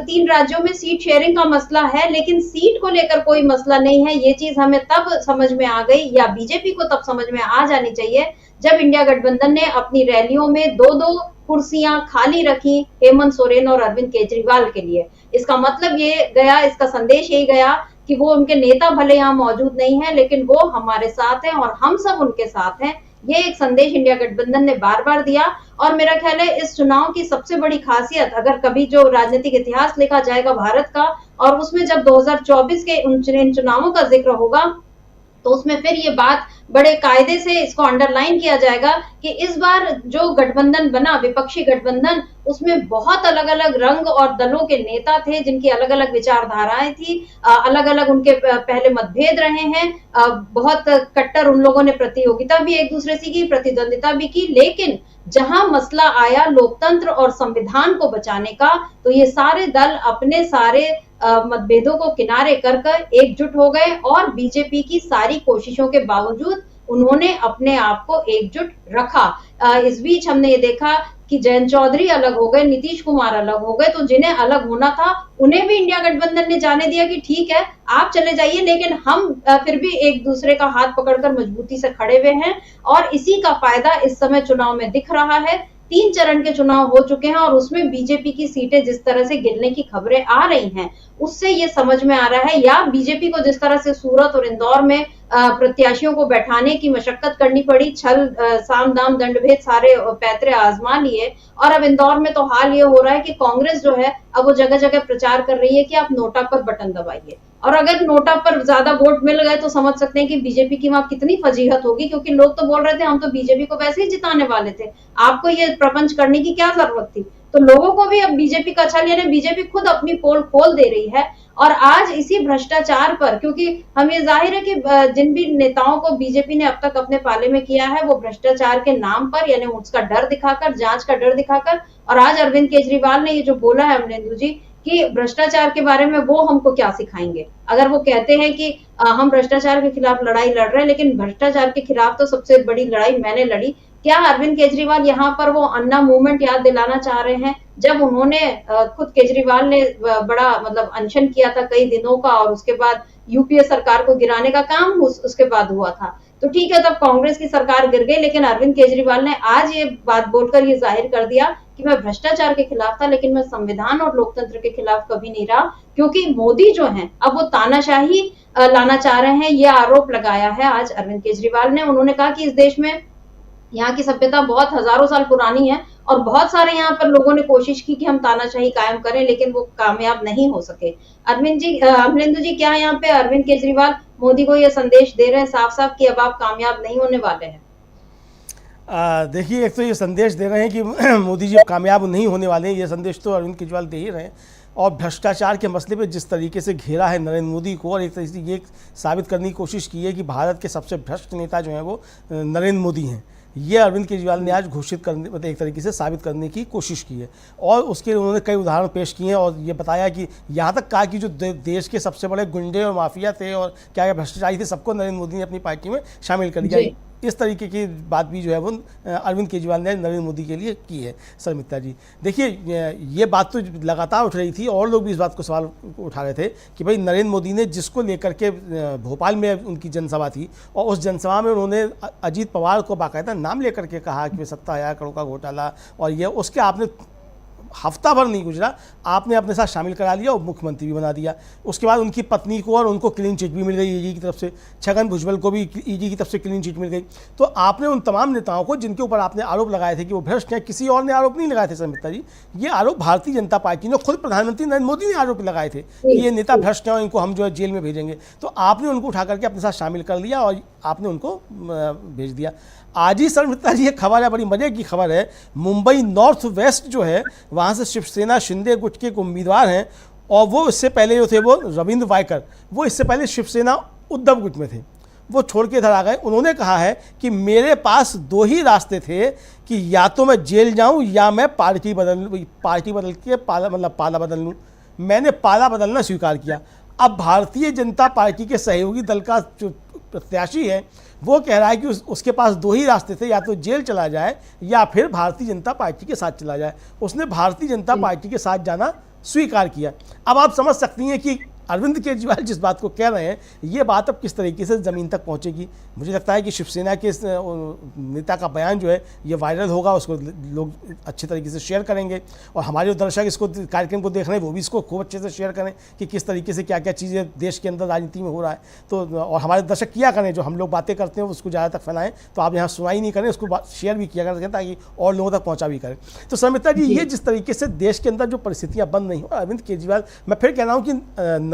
3 राज्यों में सीट शेयरिंग का मसला है, लेकिन सीट को लेकर कोई मसला नहीं है। ये चीज हमें तब समझ में आ गई, या बीजेपी को तब समझ में आ जानी चाहिए, जब इंडिया गठबंधन ने अपनी रैलियों में 2-2 कुर्सियां खाली रखी हेमंत सोरेन और अरविंद केजरीवाल के लिए। इसका मतलब ये गया, इसका संदेश यही गया कि वो उनके नेता भले यहाँ मौजूद नहीं है, लेकिन वो हमारे साथ हैं और हम सब उनके साथ हैं। ये एक संदेश इंडिया गठबंधन ने बार बार दिया। और मेरा ख्याल है इस चुनाव की सबसे बड़ी खासियत, अगर कभी जो राजनीतिक इतिहास लिखा जाएगा भारत का, और उसमें जब 2024 के इन चुनावों का जिक्र होगा तो उसमें फिर ये बात बड़े कायदे से इसको अंडरलाइन किया जाएगा कि इस बार जो गठबंधन बना, विपक्षी गठबंधन, उसमें बहुत अलग अलग रंग और दलों के नेता थे जिनकी अलग अलग विचारधाराएं थी, अलग अलग उनके पहले मतभेद रहे हैं, बहुत कट्टर उन लोगों ने प्रतियोगिता भी एक दूसरे से की, प्रतिद्वंदिता भी की, लेकिन जहां मसला आया लोकतंत्र और संविधान को बचाने का, तो ये सारे दल अपने सारे मतभेदों को किनारे कर एकजुट हो गए और बीजेपी की सारी कोशिशों के बावजूद उन्होंने अपने आप को एकजुट रखा। इस बीच हमने ये देखा कि जयंत चौधरी अलग हो गए, नीतीश कुमार अलग हो गए, तो जिन्हें अलग होना था उन्हें भी इंडिया गठबंधन ने जाने दिया कि ठीक है आप चले जाइए, लेकिन हम फिर भी एक दूसरे का हाथ पकड़कर मजबूती से खड़े हुए हैं। और इसी का फायदा इस समय चुनाव में दिख रहा है। 3 चरण के चुनाव हो चुके हैं और उसमें बीजेपी की सीटें जिस तरह से गिरने की खबरें आ रही हैं, उससे ये समझ में आ रहा है, या बीजेपी को जिस तरह से सूरत और इंदौर में प्रत्याशियों को बैठाने की मशक्कत करनी पड़ी, छल साम दाम दंडभेद सारे पैतरे आजमा लिए, और अब इंदौर में तो हाल ये हो रहा है कि कांग्रेस जो है अब वो जगह जगह प्रचार कर रही है कि आप नोटा पर बटन दबाइए। और अगर नोटा पर ज्यादा वोट मिल गए तो समझ सकते हैं कि बीजेपी की वहां कितनी फजीहत होगी, क्योंकि लोग तो बोल रहे थे हम तो बीजेपी को वैसे ही जिताने वाले थे, आपको ये प्रपंच करने की क्या जरूरत थी। तो लोगों को भी अब बीजेपी का अच्छा लिया, बीजेपी खुद अपनी पोल खोल दे रही है। और आज इसी भ्रष्टाचार पर, क्योंकि हमें जाहिर है कि जिन भी नेताओं को बीजेपी ने अब तक अपने पाले में किया है वो भ्रष्टाचार के नाम पर, यानी उसका डर दिखाकर, जांच का डर दिखाकर, और आज अरविंद केजरीवाल ने ये जो बोला है अमरेंदु जी कि भ्रष्टाचार के बारे में वो हमको क्या सिखाएंगे। अगर वो कहते हैं कि हम भ्रष्टाचार के खिलाफ लड़ाई लड़ रहे हैं, लेकिन भ्रष्टाचार के खिलाफ तो सबसे बड़ी लड़ाई मैंने लड़ी। क्या अरविंद केजरीवाल यहाँ पर वो अन्ना मूवमेंट याद दिलाना चाह रहे हैं, जब उन्होंने खुद केजरीवाल ने बड़ा मतलब अनशन किया था कई दिनों का, और उसके बाद यूपीए सरकार को गिराने का काम उसके बाद हुआ था। तो ठीक है, तब कांग्रेस की सरकार गिर गई, लेकिन अरविंद केजरीवाल ने आज ये बात बोलकर ये जाहिर कर दिया कि मैं भ्रष्टाचार के खिलाफ था, लेकिन मैं संविधान और लोकतंत्र के खिलाफ कभी नहीं रहा, क्योंकि मोदी जो है अब वो तानाशाही लाना चाह रहे हैं। ये आरोप लगाया है आज अरविंद केजरीवाल ने। उन्होंने कहा कि इस देश में यहाँ की सभ्यता बहुत हजारों साल पुरानी है और बहुत सारे यहाँ पर लोगों ने कोशिश की कि हम तानाशाही कायम करें, लेकिन वो कामयाब नहीं हो सके। अमरेंदु जी, क्या यहाँ पे अरविंद केजरीवाल मोदी को ये संदेश दे रहे हैं साफ साफ कि अब आप कामयाब नहीं होने वाले हैं? देखिए, एक तो ये संदेश दे रहे हैं कि मोदी जी कामयाब नहीं होने वाले हैं, ये संदेश तो अरविंद केजरीवाल दे ही रहे हैं। और भ्रष्टाचार के मसले पे जिस तरीके से घेरा है नरेंद्र मोदी को, और एक तरीके से ये साबित करने की कोशिश की है कि भारत के सबसे भ्रष्ट नेता जो हैं वो नरेंद्र मोदी हैं, ये अरविंद केजरीवाल ने आज घोषित करने, मतलब एक तरीके से साबित करने की कोशिश की है। और उसके उन्होंने कई उदाहरण पेश किए हैं और ये बताया कि यहाँ तक कहा कि जो देश के सबसे बड़े गुंडे और माफिया थे और क्या क्या भ्रष्टाचारी थे, सबको नरेंद्र मोदी ने अपनी पार्टी में शामिल कर लिया। इस तरीके की बात भी जो है वो अरविंद केजरीवाल ने नरेंद्र मोदी के लिए की है। शर्मिष्ठा जी, देखिए, ये बात तो लगातार उठ रही थी और लोग भी इस बात को सवाल उठा रहे थे कि भाई नरेंद्र मोदी ने जिसको लेकर के भोपाल में उनकी जनसभा थी और उस जनसभा में उन्होंने अजीत पवार को बाकायदा नाम लेकर के कहा कि 70,000 करोड़ का घोटाला, और ये उसके आपने हफ्ता भर नहीं गुजरा, आपने अपने साथ शामिल करा लिया और मुख्यमंत्री भी बना दिया। उसके बाद उनकी पत्नी को और उनको क्लीन चिट भी मिल गई ईडी की तरफ से, छगन भुजबल को भी ईडी की तरफ से क्लीन चिट मिल गई। तो आपने उन तमाम नेताओं को जिनके ऊपर आपने आरोप लगाए थे कि वो भ्रष्ट हैं, किसी और ने आरोप नहीं लगाए थे शर्मिष्ठा जी, ये आरोप भारतीय जनता पार्टी ने, खुद प्रधानमंत्री नरेंद्र मोदी ने आरोप लगाए थे कि ये नेता भ्रष्ट हैं और इनको हम जो है जेल में भेजेंगे। तो आपने उनको उठा करके अपने साथ शामिल कर लिया और आपने उनको भेज दिया। आज ही शर्मिष्ठा जी एक खबर है, बड़ी मजे की खबर है, मुंबई नॉर्थ वेस्ट जो है वहाँ से शिवसेना शिंदे गुट के उम्मीदवार हैं, और वो इससे पहले जो थे वो रविंद्र वायकर, वो इससे पहले शिवसेना उद्धव गुट में थे, वो छोड़ के इधर आ गए। उन्होंने कहा है कि मेरे पास दो ही रास्ते थे कि या तो मैं जेल जाऊं या मैं पार्टी बदल के पाला बदल लूँ। मैंने पाला बदलना स्वीकार किया। अब भारतीय जनता पार्टी के सहयोगी दल का जो प्रत्याशी है वो कह रहा है कि उसके पास दो ही रास्ते थे, या तो जेल चला जाए या फिर भारतीय जनता पार्टी के साथ चला जाए। उसने भारतीय जनता पार्टी के साथ जाना स्वीकार किया। अब आप समझ सकती हैं कि अरविंद केजरीवाल जिस बात को कह रहे हैं, ये बात अब किस तरीके से ज़मीन तक पहुंचेगी। मुझे लगता है कि शिवसेना के नेता का बयान जो है ये वायरल होगा, उसको लोग अच्छे तरीके से शेयर करेंगे, और हमारे जो दर्शक इसको कार्यक्रम को देख रहे हैं वो भी इसको खूब अच्छे से शेयर करें कि किस तरीके से क्या क्या चीज़ें देश के अंदर राजनीति में हो रहा है। तो और हमारे दर्शक किया करें, जो हम लोग बातें करते हैं उसको ज़्यादा तक फैलाएँ, तो आप यहाँ सुनाई नहीं करें, उसको शेयर भी किया करें ताकि और लोगों तक पहुँचा भी करें। तो शर्मिष्ठा जी, ये जिस तरीके से देश के अंदर जो परिस्थितियाँ बन रही हो, अरविंद केजरीवाल, मैं फिर कह रहा हूँ कि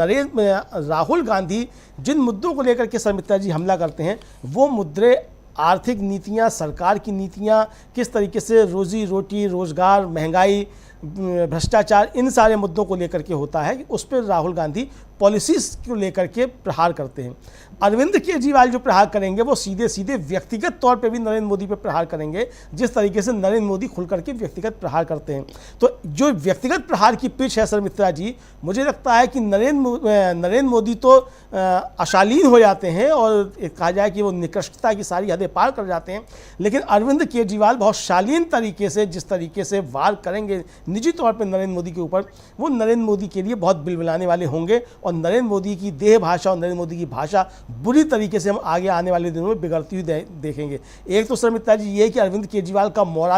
राहुल गांधी जिन मुद्दों को लेकर के शर्मिष्ठा जी हमला करते हैं, वो मुद्दे आर्थिक नीतियां, सरकार की नीतियां, किस तरीके से रोजी रोटी, रोजगार, महंगाई, भ्रष्टाचार, इन सारे मुद्दों को लेकर के होता है कि उस पर राहुल गांधी पॉलिसीज को लेकर के प्रहार करते हैं। अरविंद केजरीवाल जो प्रहार करेंगे वो सीधे सीधे व्यक्तिगत तौर पे भी नरेंद्र मोदी पे प्रहार करेंगे, जिस तरीके से नरेंद्र मोदी खुल करके व्यक्तिगत प्रहार करते हैं। तो जो व्यक्तिगत प्रहार की पिच है शर्मिष्ठा जी, मुझे लगता है कि नरेंद्र मोदी तो अशालीन हो जाते हैं और कहा जाए कि वो निकृष्टता की सारी हदें पार कर जाते हैं, लेकिन अरविंद केजरीवाल बहुत शालीन तरीके से, जिस तरीके से वार करेंगे निजी तौर पर नरेंद्र मोदी के ऊपर, वो नरेंद्र मोदी के लिए बहुत बिलबिलाने वाले होंगे, और नरेंद्र मोदी की देह भाषा और नरेंद्र मोदी की भाषा बुरी तरीके से हम आगे आने वाले दिनों में बिगड़ती हुई देखेंगे। एक तो शर्मिष्ठा जी ये कि अरविंद केजरीवाल का मोरल